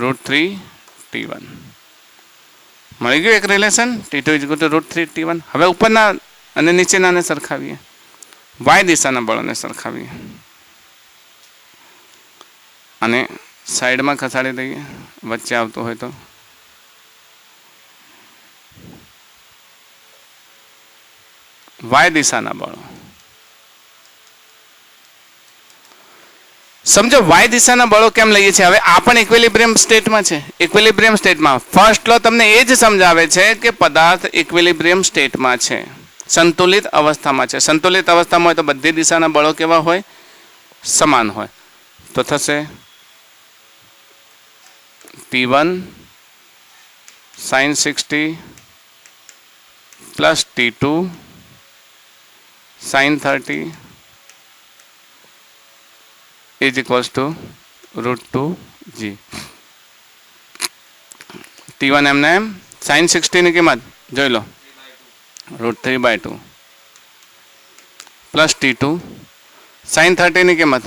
root 3 T1 મળી ગયું એક relation. T2 is equal to root 3 T1. હવે ઉપરના અને નીચેનાને સરખાવીએ, y દિશાના બળોને સરખાવીએ અને સાઈડમાં ખસાડી દઈએ વચ્ચે આવતો હોય તો. y દિશાના બળો સમજો. y દિશાના બળો કેમ લઈએ છીએ? હવે આ પણ ઇક્વિલિબ્રિયમ સ્ટેટમાં છે. ઇક્વિલિબ્રિયમ સ્ટેટમાં ફર્સ્ટ લો તમને એ જ સમજાવે છે કે પદાર્થ ઇક્વિલિબ્રિયમ સ્ટેટમાં છે, સંતુલિત અવસ્થામાં છે. સંતુલિત અવસ્થામાં હોય તો બધી દિશાના બળો કેવા હોય? સમાન હોય. તો થશે T1 sin 60 plus T2 sin 30 is equals to root 2g. T1 એમને એમ sin 60 ની કિંમત જોઈ લો root 3 by 2 plus T2 sin 30 ની કિંમત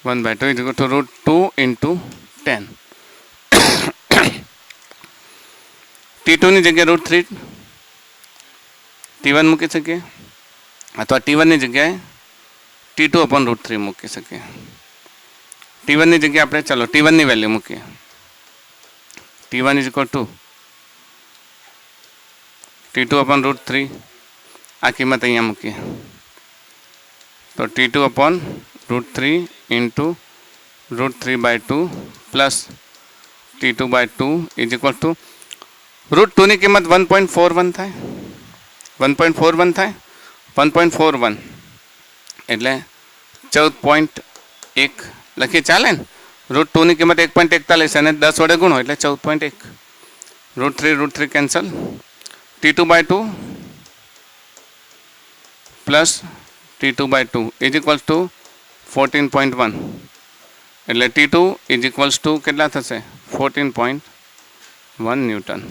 1 by 2 is equal to root 2 into 10. T2 ની જગ્યાએ root 3 T1 મૂકી શકીએ અથવા T1 ની જગ્યાએ T2 upon root 3 મૂકી શકીએ. T1 ની જગ્યાએ આપણે ચાલો T1 ની વેલ્યુ મૂકીએ. T1 is equal to T2 upon root 3. આ કિંમત અહીંયા મૂકીએ તો T2 upon root 3 into root 3 by 2 plus T2 by 2 is equal to root 2 ની કિંમત 1.41 થાય. 1.41 થાય. 1.41 એટલે 14.1 લખીએ ચાલે ને. રૂટ 2 ની કિંમત 1.41 અને 10 વડે ગુણો એટલે 14.1. Root 3 cancel. T2 by 2 plus T2 by 2 is equals to 14.1 એટલે T2 ઇઝ ઇક્વલ્સ ટુ કેટલા થશે? 14.1 ન્યૂટન.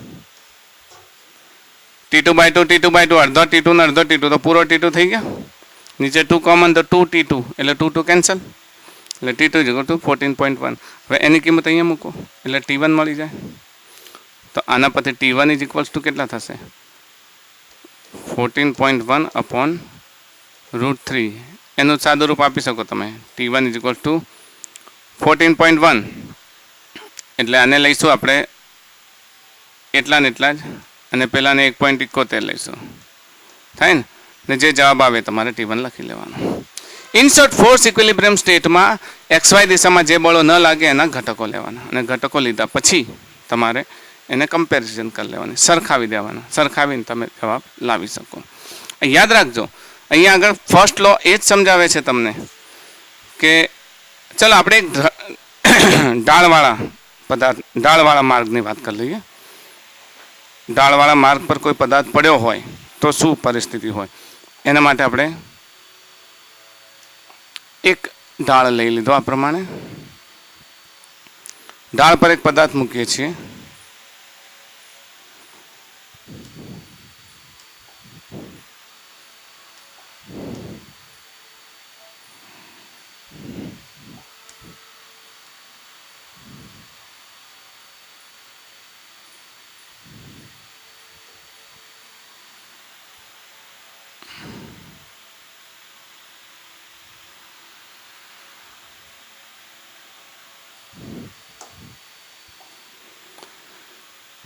T2 by 2 અડધો T2 ને અડધો T2 તો પૂરો T2 થઈ ગયો. નીચે 2 કોમન તો 2 T2 એટલે 2 કેન્સલ એટલે T2 ઇઝ ઇક્વલ ટુ 14.1. હવે એની કિંમત અહીંયા મૂકો એટલે T1 મળી જાય. તો આના પરથી T1 ઇઝ ઇક્વલ્સ ટુ કેટલા થશે? 14.1 અપોન રૂટ 3. એનું સાદું રૂપ આપી શકો તમે. T1 ઇઝ ઇક્વલ ટુ 14.1 એટલે આને લઈશું આપણે એટલા ને એટલા જ અને પહેલાંને 1.71 લઈશું. થાય ને જે જવાબ આવે તમારે T1 લખી લેવાનો. ઇન શોર્ટ ફોર્સ ઇક્વિલિબ્રિયમ સ્ટેટમાં XY દિશામાં જે બળો ન લાગે એના ઘટકો લેવાના અને ઘટકો લીધા પછી તમારે એને કમ્પેરિઝન કરી લેવાની, સરખાવી દેવાના. સરખાવીને તમે જવાબ લાવી શકો. યાદ રાખજો અહીંયા આગળ ફર્સ્ટ લો એ જ સમજાવે છે તમને કે ચલો આપણે એક ઢાળવાળા માર્ગની વાત કરી લઈએ. ઢાળવાળા માર્ગ પર કોઈ પદાર્થ પડ્યો હોય તો શું પરિસ્થિતિ હોય એના માટે આપણે એક ઢાળ લઈ લીધો. આ પ્રમાણે ઢાળ પર એક પદાર્થ મૂકીએ છીએ.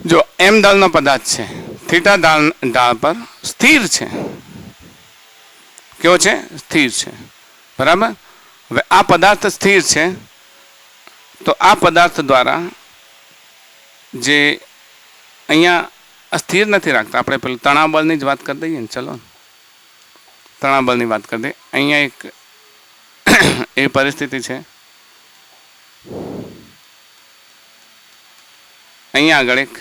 જો એમ દળનો પદાર્થ છે, થીટા ઢાળ પર સ્થિર છે. કેવો છે? સ્થિર છે. બરાબર. હવે આ પદાર્થ સ્થિર છે, તો આ પદાર્થ દ્વારા જે અહીંયા સ્થિર નથી રાખતા, આપણે પેલું તણાવ બળની જ વાત કરી દઈએ ને. ચલો તણાવ બળની વાત કરી દઈએ. અહીંયા એક એવી પરિસ્થિતિ છે, અહીંયા આગળ એક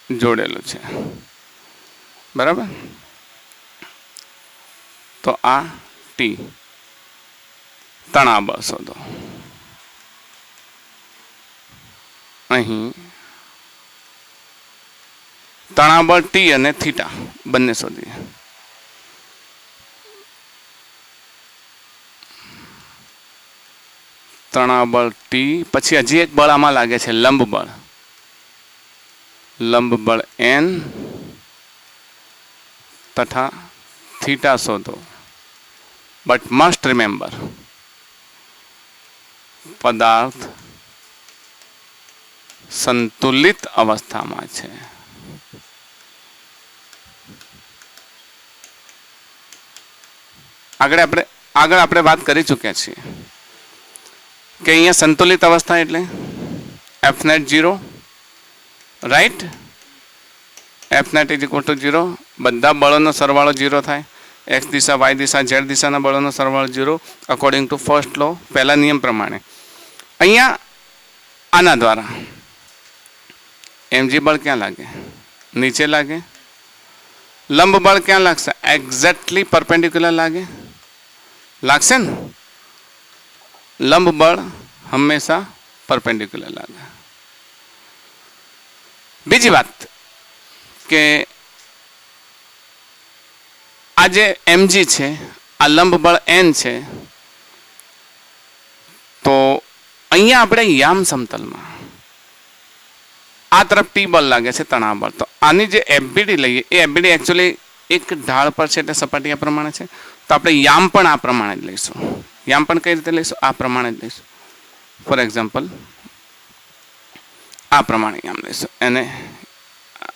જોડેલું છે. બરાબર. તો આ ટી તણાવ બળ શોધો. અહીં તણાવ બળ ટી અને થીટા બંને શોધીએ. તણાવ બળ ટી, પછી હજી એક બળ આમાં લાગે છે, લંબ બળ. લંબ બળ એન તથા થીટા શોધો. બટ મસ્ટ રિમેમ્બર, પદાર્થ સંતુલિત અવસ્થામાં છે. આગળ આપણે વાત કરી ચૂક્યા છીએ કે અહીંયા સંતુલિત અવસ્થા એટલે F net 0, right. F net is equal to 0. બધા બળોનો સરવાળો 0 થાય. એક્સ દિશા, વાય દિશા, ઝેડ દિશાના બળોનો સરવાળો 0 અકોર્ડિંગ ટુ ફર્સ્ટ લો, પહેલા નિયમ પ્રમાણે. અહીંયા આના દ્વારા mg બળ ક્યાં લાગે? નીચે લાગે. લંબ બળ ક્યાં લાગશે? એક્ઝેક્ટલી પરપેન્ડિક્યુલર લાગશે ને. લંબ બળ હંમેશા પરપેન્ડિક્યુલર લાગે. બીજી વાત કે આ જે mg છે, આ લંબ બળ n છે, તો અહીંયા આપણે યામ સમતલમાં આ તરફ ટી બળ લાગે છે, તણાવ બળ. તો આની જે એફબીડી લઈએ, એ એફબીડી એકચ્યુઅલી એક ઢાળ પર છે એટલે સપાટી આ પ્રમાણે છે. તો આપણે યામ પણ આ પ્રમાણે જ લઈશું. યામ પણ કઈ રીતે લઈશું? આ પ્રમાણે જ લઈશું. ફોર એક્ઝામ્પલ આ પ્રમાણે યામ લઈશું. એને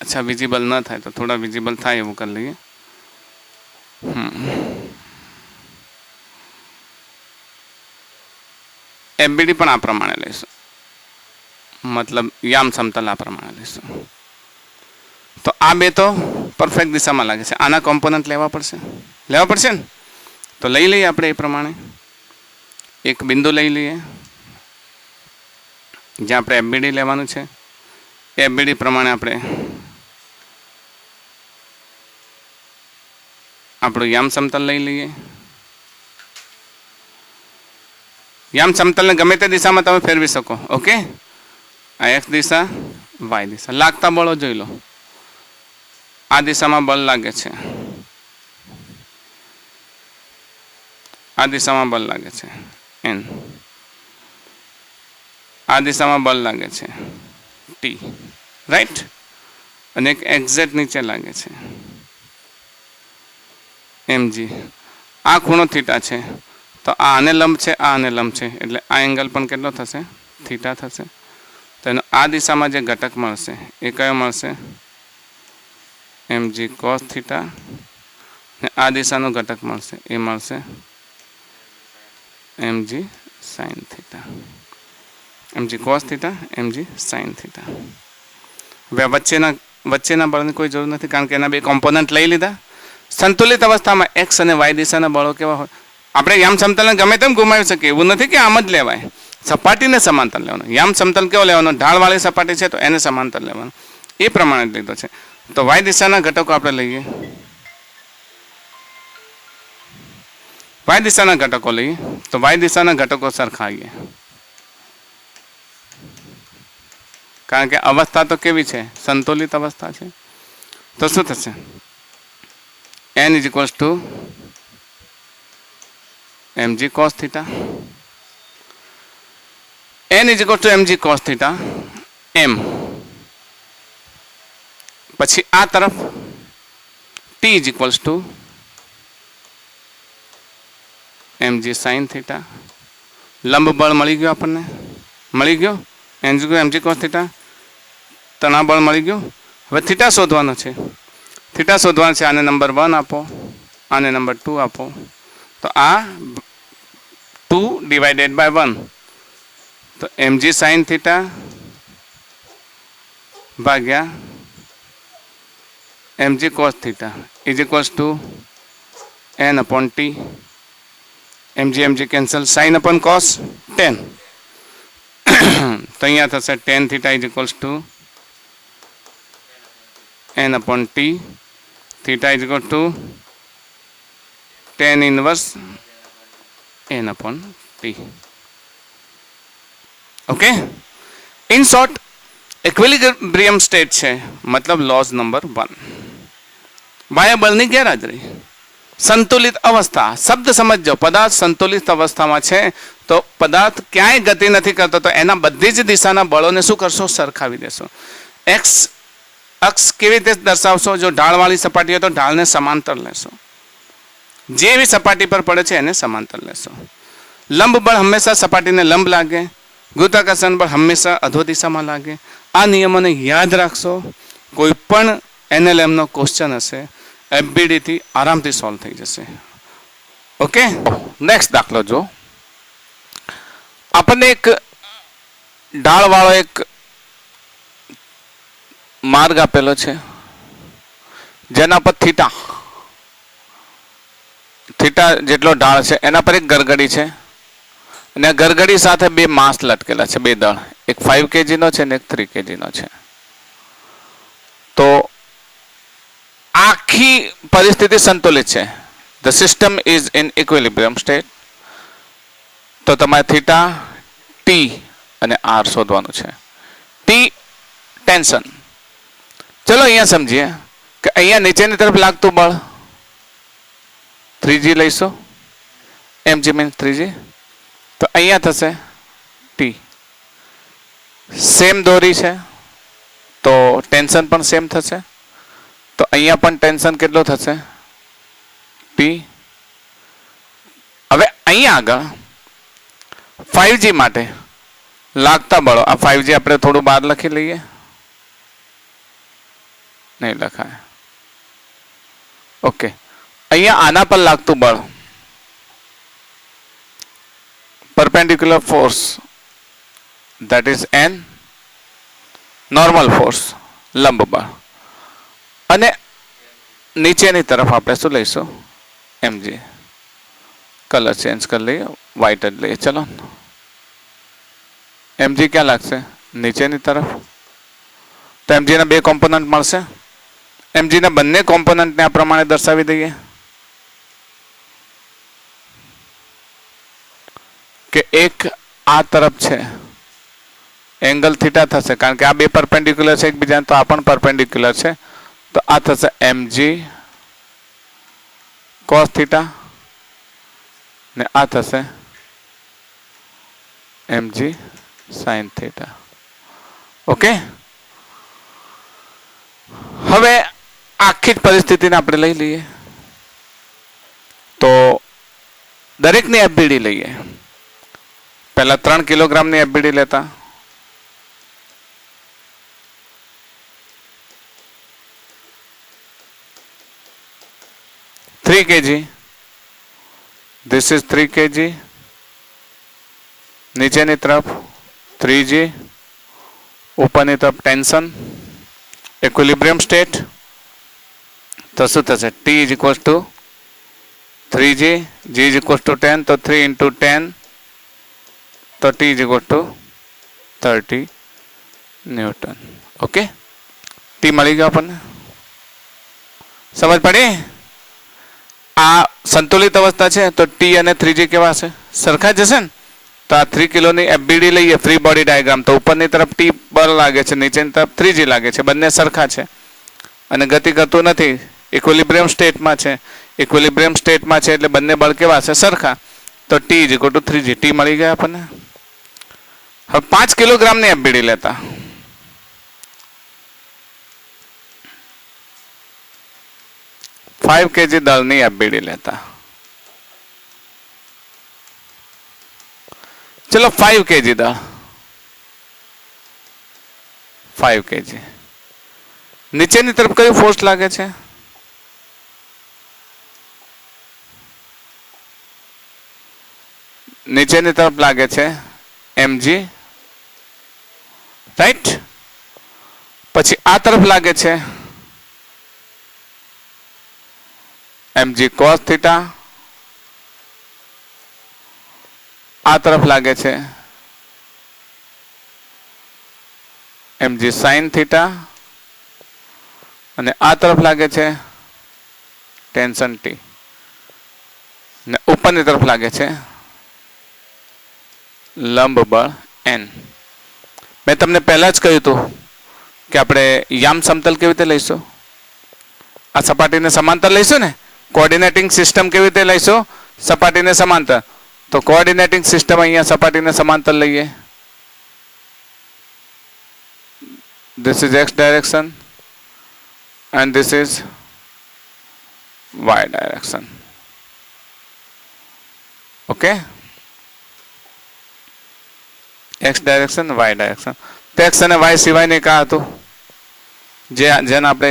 અચ્છા વિઝિબલ ન થાય તો થોડા વિઝિબલ થાય એવું કરી લઈએ. એફબીડી પણ આ પ્રમાણે લઈશું, મતલબ યામ સમતલ આ પ્રમાણે લઈશું. તો આ બે તો પરફેક્ટ દિશામાં લાગે છે. આના કોમ્પોનન્ટ લેવા પડશે ને. તો લઈ લઈએ આપણે એ પ્રમાણે એક બિંદુ લઈ લઈએ જ્યાં આપણે એફબીડી લેવાનું છે. એફબીડી પ્રમાણે આપણે આપણું યામ સમતલ લઈ લઈએ. યામ સમતલને ગમે તે દિશામાં તમે ફેરવી શકો. ઓકે. આ એક્સ દિશા, વાય દિશા. લાગતા બળો જોઈ લો. આ દિશામાં બળ લાગે છે, આ દિશામાં બળ લાગે છે એન, આ દિશામાં બળ લાગે છે ટી, રાઈટ. અને એક એક્ઝેક્ટ નીચે લાગે છે mg. આ ખૂણો થીટા છે, તો આ આને લંબ છે, આ આને લંબ છે, એટલે આ એંગલ પણ કેટલો થશે? થીટા થશે. તો એનો આ દિશામાં જે ઘટક મળશે એ કયો મળશે? mg cos theta. ને આ દિશાનો ઘટક મળશે એ મળશે mg sin theta. mg cos theta, mg sin theta. હવે વચ્ચેના બળની કોઈ જરૂર નથી, કારણ કે એના બે કોમ્પોનન્ટ લઈ લીધા. સંતુલિત અવસ્થામાં એક્સ અને વાય દિશાના બળો કેવા હોય? આપણે યામ સમતલને ગમે તેમ ગુમાવી શકીએ એવું નથી કે આમ જ લેવાય. સપાટીને સમાંતર લેવાનો. યામ સમતલ કેવો લેવાનો? ઢાળવાળી સપાટી છે તો એને સમાંતર લેવાનો. એ પ્રમાણે જ લીધો છે. તો વાય દિશાના ઘટકો આપણે લઈએ. વાય દિશાના ઘટકો લઈએ તો વાય દિશાના ઘટકો સરખાઈએ, કારણ કે અવસ્થા તો કેવી છે? સંતુલિત અવસ્થા છે. તો શું થશે? n is equals to mg cos theta. n is equals to mg cos theta m. પછી આ તરફ t is equals to mg sin theta. લંબ બળ મળી ગયો આપણને, મળી ગયો. mg cos થીટા તણાવ બળ મળી ગયું. હવે થીટા શોધવાનો છે. થીટા શોધવાનો છે. આને નંબર 1 આપો, આને નંબર 2 આપો. તો આ 2 ડિવાઇડેડ બાય 1, તો mg sin થીટા ભાગ્યા mg cos theta is equals two n upon t. mg cancel, sin upon cos 10. તો અહીંયા થશે tan theta is equals two n upon t. Theta is equal to tan inverse n upon t. Okay, in short equilibrium state છે, મતલબ લોઝ નંબર 1. બાહ્ય બળની ગેરહાજરી. સંતુલિત અવસ્થા, શબ્દ સમજજો. પદાર્થ સંતુલિત અવસ્થામાં છે તો પદાર્થ ક્યાંય ગતિ નથી કરતો, તો એના બધી જ દિશાના બળોને શું કરશો? સરખાવી દેશો. એક્સ અક્ષ કેવી રીતે દર્શાવશો? જો ઢાળવાળી સપાટી હોય તો ઢાળને સમાંતર લેશો. જેવી સપાટી પર પડે છે એને સમાંતર લેશો. લંબ બળ હંમેશા સપાટીને લંબ લાગે, ગુરુત્વાકર્ષણ બળ હંમેશા અધો દિશામાં લાગે. આ નિયમોને યાદ રાખશો. કોઈ પણ NLM નો ક્વેશ્ચન હશે FBD થી આરામથી સોલ્વ થઈ જશે. ઓકે, નેક્સ્ટ દાખલો જો. આપણને એક ઢાળવાળો એક માર્ગ આપેલો છે, જેના પર થીટા જેટલો ઢાળ છે, એના પર એક ગરગડી છે, અને ગરગડી સાથે બે માસ લટકેલા છે, બે દળ. એક 5 kg નો છે અને એક 3 kg નો છે. તો આખી પરિસ્થિતિ સંતુલિત છે. The system is in equilibrium state. તો તમારે થીટા, ટી અને આર શોધવાનું છે. T tension. ચલો અહીંયા સમજીએ કે અહીંયા નીચેની તરફ લાગતું બળ 3g લઈશું, mg મીન્સ 3g. તો અહીંયા થશે ટી. સેમ દોરી છે તો ટેન્શન પણ સેમ થશે. તો અહીંયા પણ ટેન્શન કેટલું થશે? ટી. હવે અહીંયા આગળ 5g માટે લાગતા બળો, આ 5g આપણે થોડું બહાર લખી લઈએ, નહીં લખાય. ઓકે, અહીંયા આના પર લાગતું બળ perpendicular force, that is n, normal force લંબ બળ, અને નીચેની તરફ આપણે શું લઈશું? mg. કલર ચેન્જ કરી લઈએ, વ્હાઇટ જ લઈએ. ચલો, mg ક્યાં લાગશે? નીચેની તરફ. તો mg ના બે કોમ્પોનન્ટ મળશે. mg ના બંને કોમ્પોનન્ટને આ પ્રમાણે દર્શાવી દઈએ કે એક આ તરફ છે, એંગલ થીટા થશે, કારણ કે આ બે પરપેન્ડિક્યુલર છે એકબીજાને, તો આ પણ પરપેન્ડિક્યુલર છે. તો આ થશે mg cos થીટા ને આ થશે mg sin થીટા. ઓકે, હવે આખી જ પરિસ્થિતિને આપણે લઈ લઈએ. તો દરેકની FBD લઈએ. પહેલા 3 કિલોગ્રામની FBD લેતા, three kg, this is 3 kg. नीचे तरफ 3g, ऊपर तरफ टेंशन, इक्विलिब्रियम स्टेट. तो शू थे? t is equal to 3g, g is equal to 10, तो 3 into 10, तो t is equal to 30 newton. Okay, t मिली गया अपन, समझ पड़ी? आ संतुलित अवस्था है तो टी और 3g केवा है? सरखा जैसे ने. तो आ 3 किलो ની FBD લઈએ, फ्री बॉडी डायग्राम. तो ઉપરની તરફ ટી બળ લાગે છે, નીચેની તરફ 3g લાગે છે, બંને સરખા છે અને ગતિ કરતું નથી, ઇક્વિલિબ્રિયમ સ્ટેટમાં છે. ઇક્વિલિબ્રિયમ સ્ટેટમાં છે એટલે બંને બળ કેવા છે? સરખા. તો t = 3g. ટી મળી ગયા આપણને. હવે 5 કિલોગ્રામની FBD લેતા, फाइव kg दलनी FBD लेता. चलो 5 kg दल, 5 kg. નીચેની તરફ કયું ફોર્સ લાગે છે? નીચેની તરફ લાગે છે mg, રાઈટ? પછી આ તરફ લાગે છે mg cos થીટા, આ તરફ લાગે છે mg sin થીટા, અને આ તરફ લાગે છે ટેન્શન ટી, ને ઉપરની તરફ લાગે છે લંબ બળ n. મેં તમને પહેલા જ કહ્યું હતું કે આપણે યામ સમતલ કેવી રીતે લઈશું? આ સપાટીને સમાંતર લઈશું ને. કોઓર્ડિનેટિંગ સિસ્ટમ કેવી રીતે લઈશું? સપાટીને સમાંતર. તો કોઓર્ડિનેટિંગ સિસ્ટમ અહીંયા સપાટીને સમાંતર લઈએ. This is x direction and this is y direction. Okay? x direction, y direction. તો x અને y સિવાયને કા હતું જેને આપણે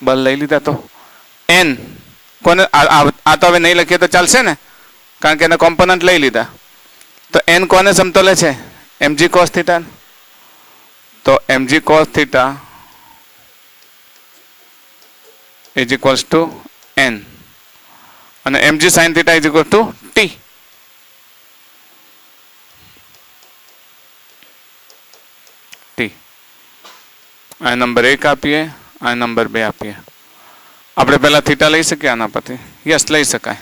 બળ લઈ લીધા? તો n કોને આ તો હવે નહીં લખીએ તો ચાલશે ને, કારણ કે એને કોમ્પોનન્ટ લઈ લીધા. તો n કોને સમતોલે છે? mg cos theta. તો mg cos theta is equals to n, અને mg sin theta is equals to t. આ નંબર 1 આપીએ, આ નંબર 2 આપીએ. આપણે પહેલા થીટા લઈ શકીએ આના પરથી? યસ, લઈ શકાય.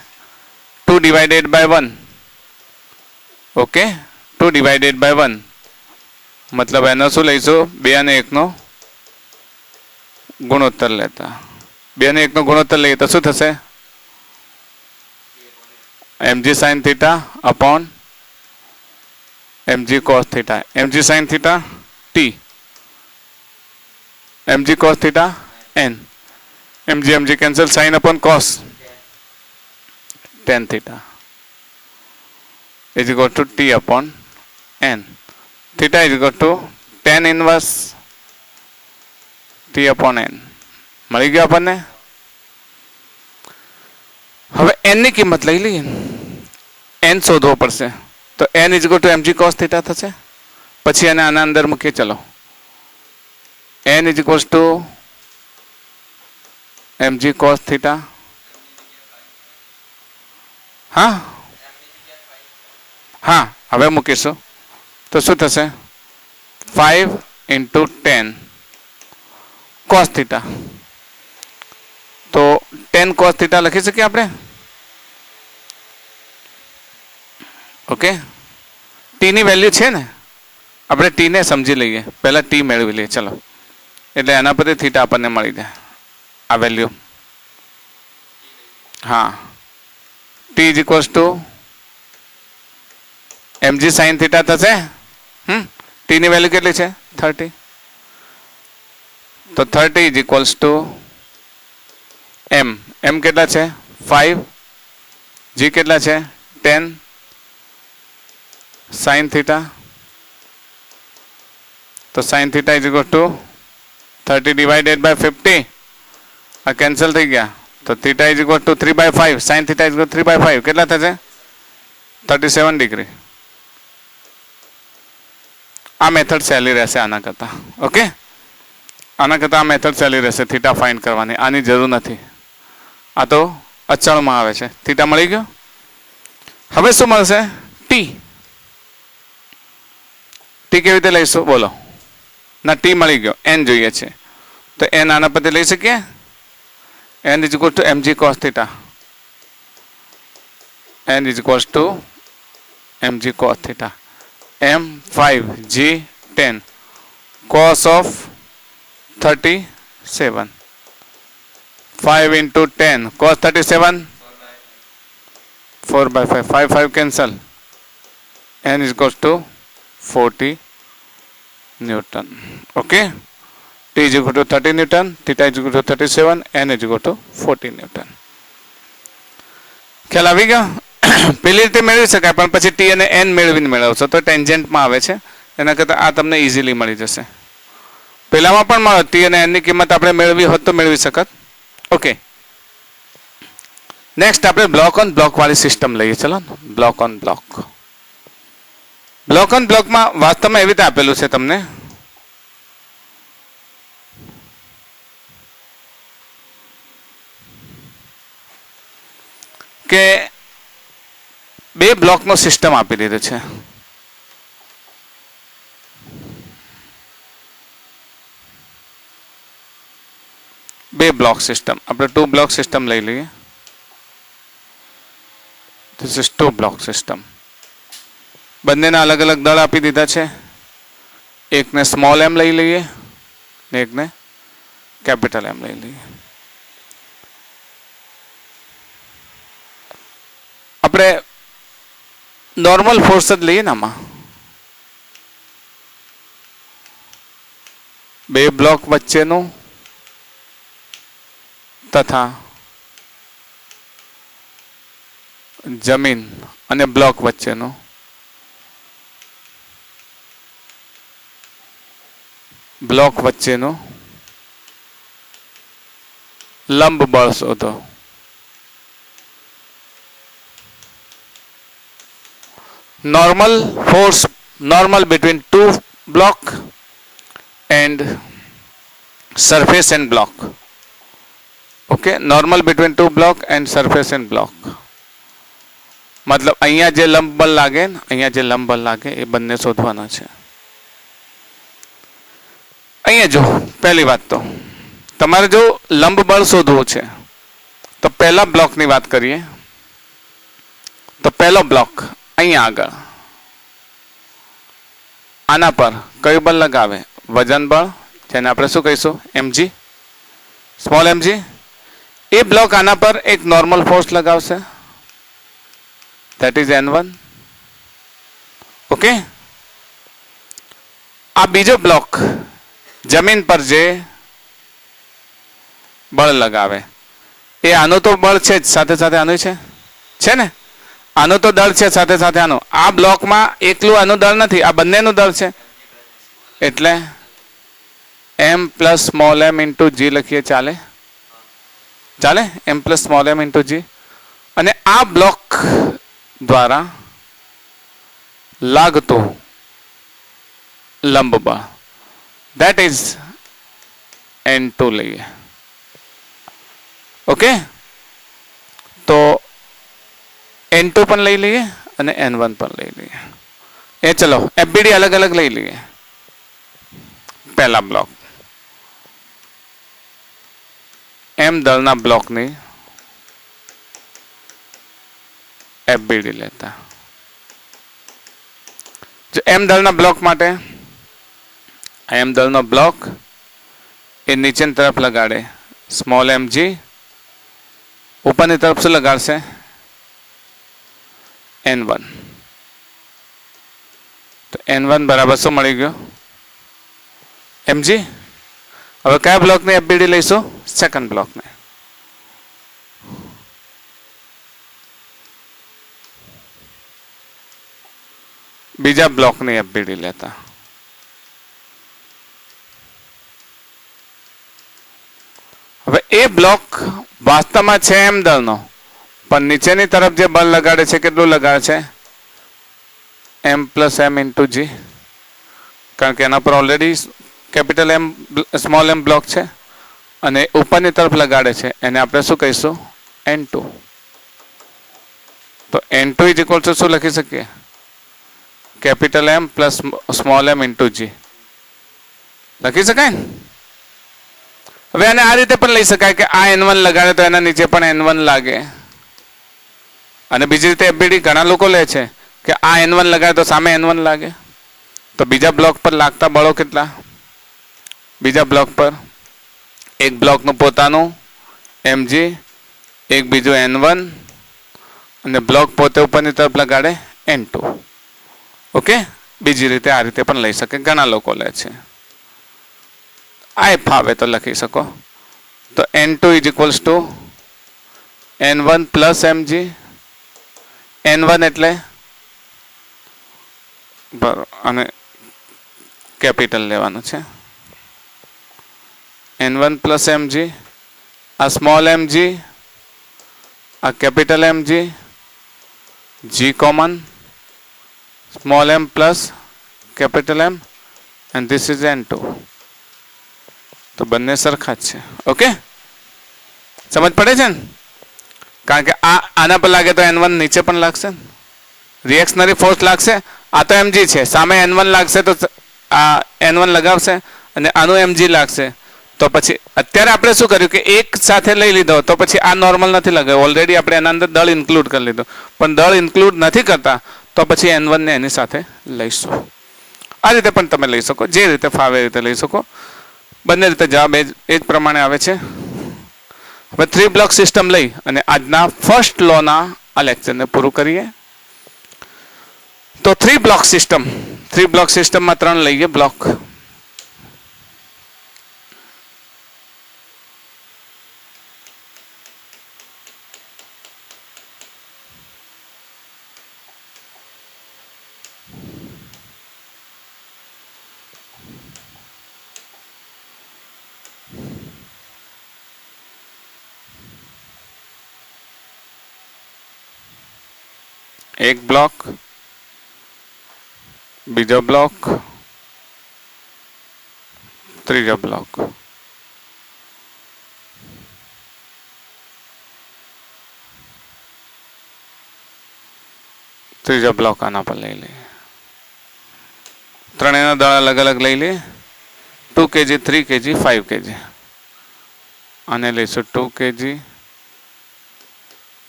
2 divided by 1. Okay, 2 divided by 1 મતલબ એનો શું લઈશું? 2 અને 1 નો ગુણોત્તર લેતા. 2 અને 1 નો ગુણોત્તર લઈએ તો શું થશે? mg sin theta upon mg cos theta. mg sin theta t, mg cos theta n, mg cancel, sin upon cos tan theta is equal to t upon n. Theta is equal to tan inverse t upon n. મળી ગયો આપણને. હવે n ની કિંમત લઈ લઈએ. n શોધવો પડશે. તો n is equal to mg cos theta થશે. પછી એને આના અંદર મૂકીએ. ચલો, n is equals to mg cos theta. હા હા, હવે મૂકીશું તો શું થશે? 5 into 10 cos theta. તો 10 cos theta લખી શકીએ આપણે? ઓકે, t ની વેલ્યુ છે ને, આપણે t ને સમજી લઈએ. પહેલા t મેળવી લઈએ. ચલો, એટલે એના પરથી થીટા આપણને મળી જાય આ વેલ્યુ. હા, t is equals to mg sin theta થશે. t ની વેલ્યુ કેટલી છે? 30. તો 30 is equals to m કેટલા છે? 5. g કેટલા છે? 10 sin થીટા. તો sin theta is equal to 30 divided by 50. આ કેન્સલ થઈ ગયા. તો theta is equal to 3/5. sin theta is equal to 3/5. કેટલા થશે? 37 ડિગ્રી. આ મેથડ સહેલી રહેશે આના કરતાં. ઓકે, આના કરતાં આ મેથડ સહેલી રહેશે થીટા ફાઇન્ડ કરવાની. આની જરૂર નથી. આ તો અચળમાં આવે છે. થીટા મળી ગયો. હવે શું મળશે? ટી. ટી કેવી રીતે લઈશું બોલો? ના, ટી મળી ગયો. n જોઈએ છે તો n આના પરથી લઈ શકીએ. n is equal to mg cos theta. n is equals to mg cos theta. m 5 g 10 cos of 37. 5 into 10 cos 37 4/5. 5 cancel. n is equals to 40 Newton. Okay, t is equal to 30 Newton, theta is equal to 37, n is equal to 40 Newton. ખ્યાલ આવી ગયો? પેલી રીતે મેળવી શકાય, પણ પછી t અને n મેળવીને મેળવશો તો ટેન્જન્ટમાં આવે છે. એના કરતાં આ તમને ઇઝીલી મળી જશે. પેલામાં પણ મળતી અને એની કિંમત આપણે મેળવી હોત તો મેળવી શકત. ઓકે, નેક્સ્ટ આપણે બ્લોક ઓન બ્લોક વાળી સિસ્ટમ લઈએ. ચલો, block on block. Block on બ્લોકમાં વાસ્તવમાં એવી રીતે આપેલું છે તમને કે બે બ્લોકનો સિસ્ટમ આપી દીધું છે. બે બ્લોક સિસ્ટમ, આપણે 2 બ્લોક સિસ્ટમ લઈ લઈએ. This is 2 block system. બંનેના અલગ અલગ દળ આપી દીધા છે. એકને સ્મોલ એમ લઈ લઈએ ને એકને કેપિટલ એમ લઈ લઈએ. આપણે નોર્મલ ફોર્સ જ લઈએ ને આમાં. બે બ્લોક વચ્ચેનું તથા જમીન અને બ્લોક વચ્ચેનું લંબ બળ શોધો. normal between two block and surface and block. Okay, normal between two block and surface and block. મતલબ અહીંયા જે લંબ બળ લાગે ને અહીંયા જે લંબ બળ લાગે એ બંને શોધવાના છે. અહીંયા જો પહેલી વાત તો તમારે જો લંબ બળ શોધવું છે તો પહેલા બ્લોકની વાત કરીએ. તો પહેલો બ્લોક અહીંયા આગળ આના પર કયું બળ લગાવે? વજન બળ, જેને આપણે શું કહીશું? mg, small mg. એ બ્લોક આના પર એક નોર્મલ ફોર્સ લગાવશે, that is n1. ઓકે, આ બીજો બ્લોક જમીન પર જે બળ લગાવે એ આનું તો બળ છે જ, સાથે સાથે આનું છે ને, આનું તો દળ છે સાથે સાથે આનું. આ બ્લોકમાં એકલું આનું દળ નથી, આ બંનેનું દળ છે. એટલે m plus small m into g લખીએ, ચાલે? m plus small m into g. અને આ બ્લોક દ્વારા લાગતું લંબ બળ, that is n2 લઈએ. ઓકે, તો n2 પણ લઈ લઈએ અને n1 પણ લઈ લઈએ. એ ચલો FBD અલગ અલગ લઈ લઈએ. પહેલા બ્લોક m દળના બ્લોકની FBD લેતા. જો m દળના બ્લોક માટે m દળનો બ્લોક એ નીચેની તરફ લગાડે સ્મોલ mg, ઉપરની તરફ શું લગાડશે? n1. તો n1 બરાબર શું મળી ગયો? mg. હવે કયા બ્લોકની FBD લઈશું? સેકન્ડ બ્લોકને. બીજા બ્લોકની FBD લેતા. હવે એ બ્લોક વાસ્તવમાં છે m દળનો, પણ નીચેની તરફ જે બળ લગાડે છે કેટલું લગાડે છે? m plus m into g. કારણ કે એના પર already capital m small m block છે અને ઉપરની તરફ લગાડે છે, એને આપણે શું કહીશું? n2. તો n2 ઇઝ ઇક્વલ ટુ શું લખી શકીએ? Capital m plus small m into g લખી શકાય ને? હવે આને આ રીતે પણ લઈ શકાય કે આ n1 લગાડે તો એના નીચે પણ n1 લાગે. અને બીજી રીતે FBD ઘણા લોકો લે છે કે આ n1 લગાડે તો સામે n1 લાગે. તો બીજા બ્લોક પર લાગતા બળો કેટલા? બીજા બ્લોક પર એક બ્લોકનું પોતાનું mg, એક બીજું n1 અને બ્લોક પોતે ઉપરની તરફ લગાડે n2. ઓકે, બીજી રીતે આ રીતે પણ લઈ શકે, ઘણા લોકો લે છે. આ ફાવે તો લખી શકો. તો n2 is equals two n1 plus mg. n1 એટલે બરાબર અને કેપિટલ લેવાનું છે. N1 plus mg, a small mg, a capital mg, g common, small m plus capital M, and this is N2. તો બંને સરખા જ છે. ઓકે, સમજ પડે છે ને? કારણ કે આના પર લાગે તો N1 નીચે પણ લાગશે ને, રિએક્શનરી ફોર્સ લાગશે. આ તો mg છે, સામે N1 લાગશે તો આ N1 લગાવશે અને આનું mg લાગશે. તો પછી અત્યારે આપણે શું કર્યું કે એક સાથે લઈ લીધો, તો પછી આ નોર્મલ નથી લગાવ્યો. ઓલરેડી આપણે એના અંદર દળ ઇન્ક્લુડ કરી લીધો, પણ દળ ઇન્ક્લુડ નથી કરતા તો પછી N1 ને એની સાથે લઈશું. આ રીતે પણ તમે લઈ શકો, જે રીતે ફાવે એ રીતે લઈ શકો. બંને રીતે જવાબ એ જ પ્રમાણે આવે છે. હવે 3 બ્લોક સિસ્ટમ લઈ અને આજના ફર્સ્ટ લોના આ લેક્ચરને પૂરું કરીએ. તો 3 બ્લોક સિસ્ટમમાં 3 લઈએ બ્લોક. એક બ્લોક, બીજો બ્લોક, ત્રીજો બ્લોક. ત્રીજો બ્લોક આના પર લઈ લઈએ. ત્રણેયના દળ અલગ અલગ લઈ લઈએ. 2 kg, 3 kg, 5 kg. આને લઈશું 2 kg,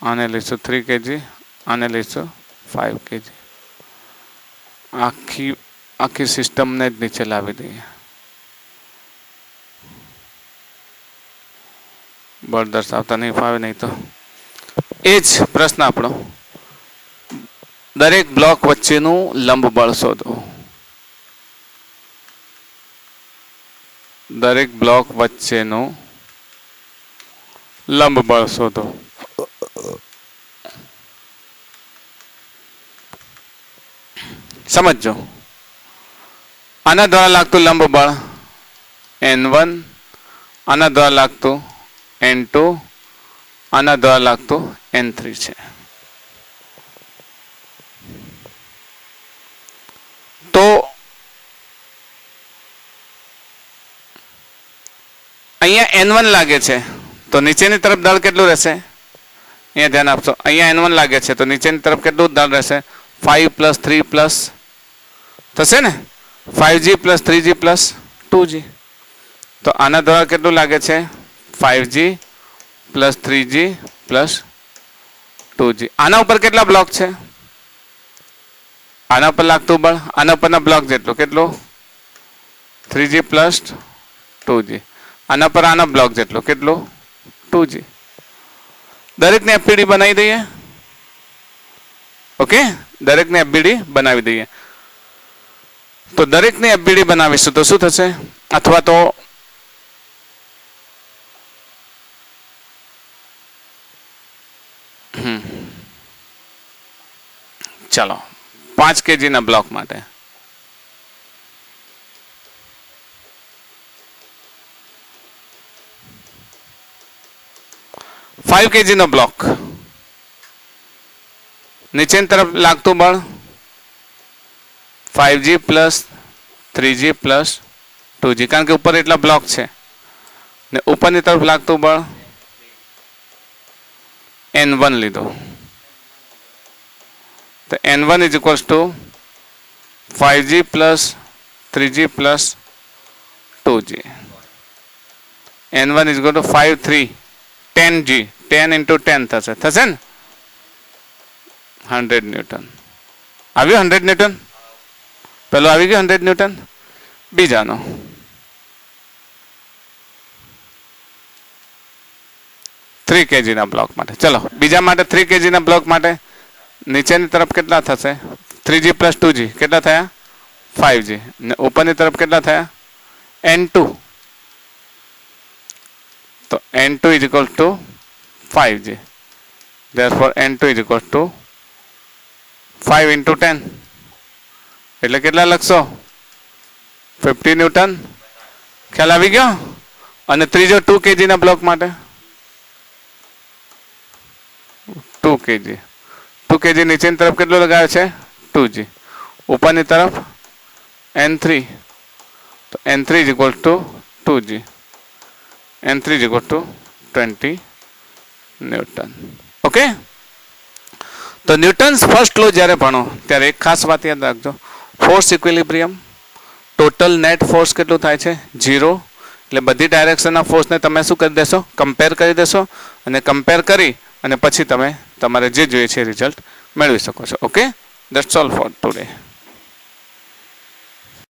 આને લઈશું 3 kg, આને લઈશું 5 kg. આખી સિસ્ટમને જ નીચે લાવી દઈએ. બળ દર્શાવતા નહીં ફાવે નહીં તો એ જ પ્રશ્ન આપણો. દરેક બ્લોક વચ્ચેનું લંબ બળ શોધો. દરેક બ્લોક વચ્ચેનું લંબ બળ શોધો. સમજો, આના દ્વારા લાગતું લંબ બળ N1, આના દ્વારા લાગતું N2, આના દ્વારા લાગતું N3 છે. તો અહીંયા N1 લાગે છે તો નીચેની તરફ દળ કેટલું રહેશે? અહીંયા ધ્યાન આપશો. અહીંયા N1 લાગે છે તો નીચેની તરફ કેટલું દળ રહેશે? 5 + 3 + થશે ને, 5g + 3g + 2g. તો આના દ્વારા કેટલું લાગે છે? 5g + 3g + 2g. આના ઉપર કેટલા બ્લોક છે? આના પર લાગતું બળ આના પરના બ્લોક જેટલું, કેટલું? 3g + 2g. આના પર આના બ્લોક જેટલું, કેટલું? 2g. દરેકને FBD બનાવી દઈએ. ઓકે, દરેકને FBD બનાવી દઈએ. તો દરેકને FBD બનાવીશું તો શું થશે? અથવા તો ચાલો 5 kg ના બ્લોક માટે फाइव kg નો બ્લોક, નીચેની તરફ લાગતું બળ 5g + 3g + 2g, કારણ કે ઉપર એટલા બ્લોક છે. ને ઉપરની તરફ લાગતું બળ N1 લીધો. તો N1 = 5g + 3g + 2g. N1 = 5 3 10g, 10 × 10 થશે ને, 100 ન્યૂટન. આવ્યું 100 ન્યૂટન? પેલો આવી ગયો 100 ન્યૂટન. બીજાનો 3 kg ના બ્લોક માટે. ચલો બીજા માટે 3 kg ના બ્લોક માટે નીચેની તરફ કેટલા થશે? 3g + 2g કેટલા થયા? 5g. ને ઉપરની તરફ કેટલા થયા? N2. તો N2 = 5g. Therefore N2 = 5 × 10. એટલે કેટલા લખશો? 50 ન્યૂટન. ખ્યાલ આવી ગયો? અને ત્રીજો 2 kg ના બ્લોક માટે 2 kg 2 kg નીચેની તરફ કેટલો લગાવે છે 2g ઉપરની તરફ n3 તો n3 is equal to 2g n3 is equal to 20 newton okay તો ન્યૂટન્સ ફર્સ્ટ લો જ્યારે ભણો ત્યારે એક ખાસ વાત યાદ રાખજો force equilibrium total net force કેટલું થાય છે 0 એટલે બધી ડાયરેક્શનના ફોર્સને તમે શું કરી દેશો કમ્પેર કરી દેશો અને કમ્પેર કરી અને પછી તમે તમારે જે જોઈએ છે રિઝલ્ટ મેળવી શકો છો okay that's all four today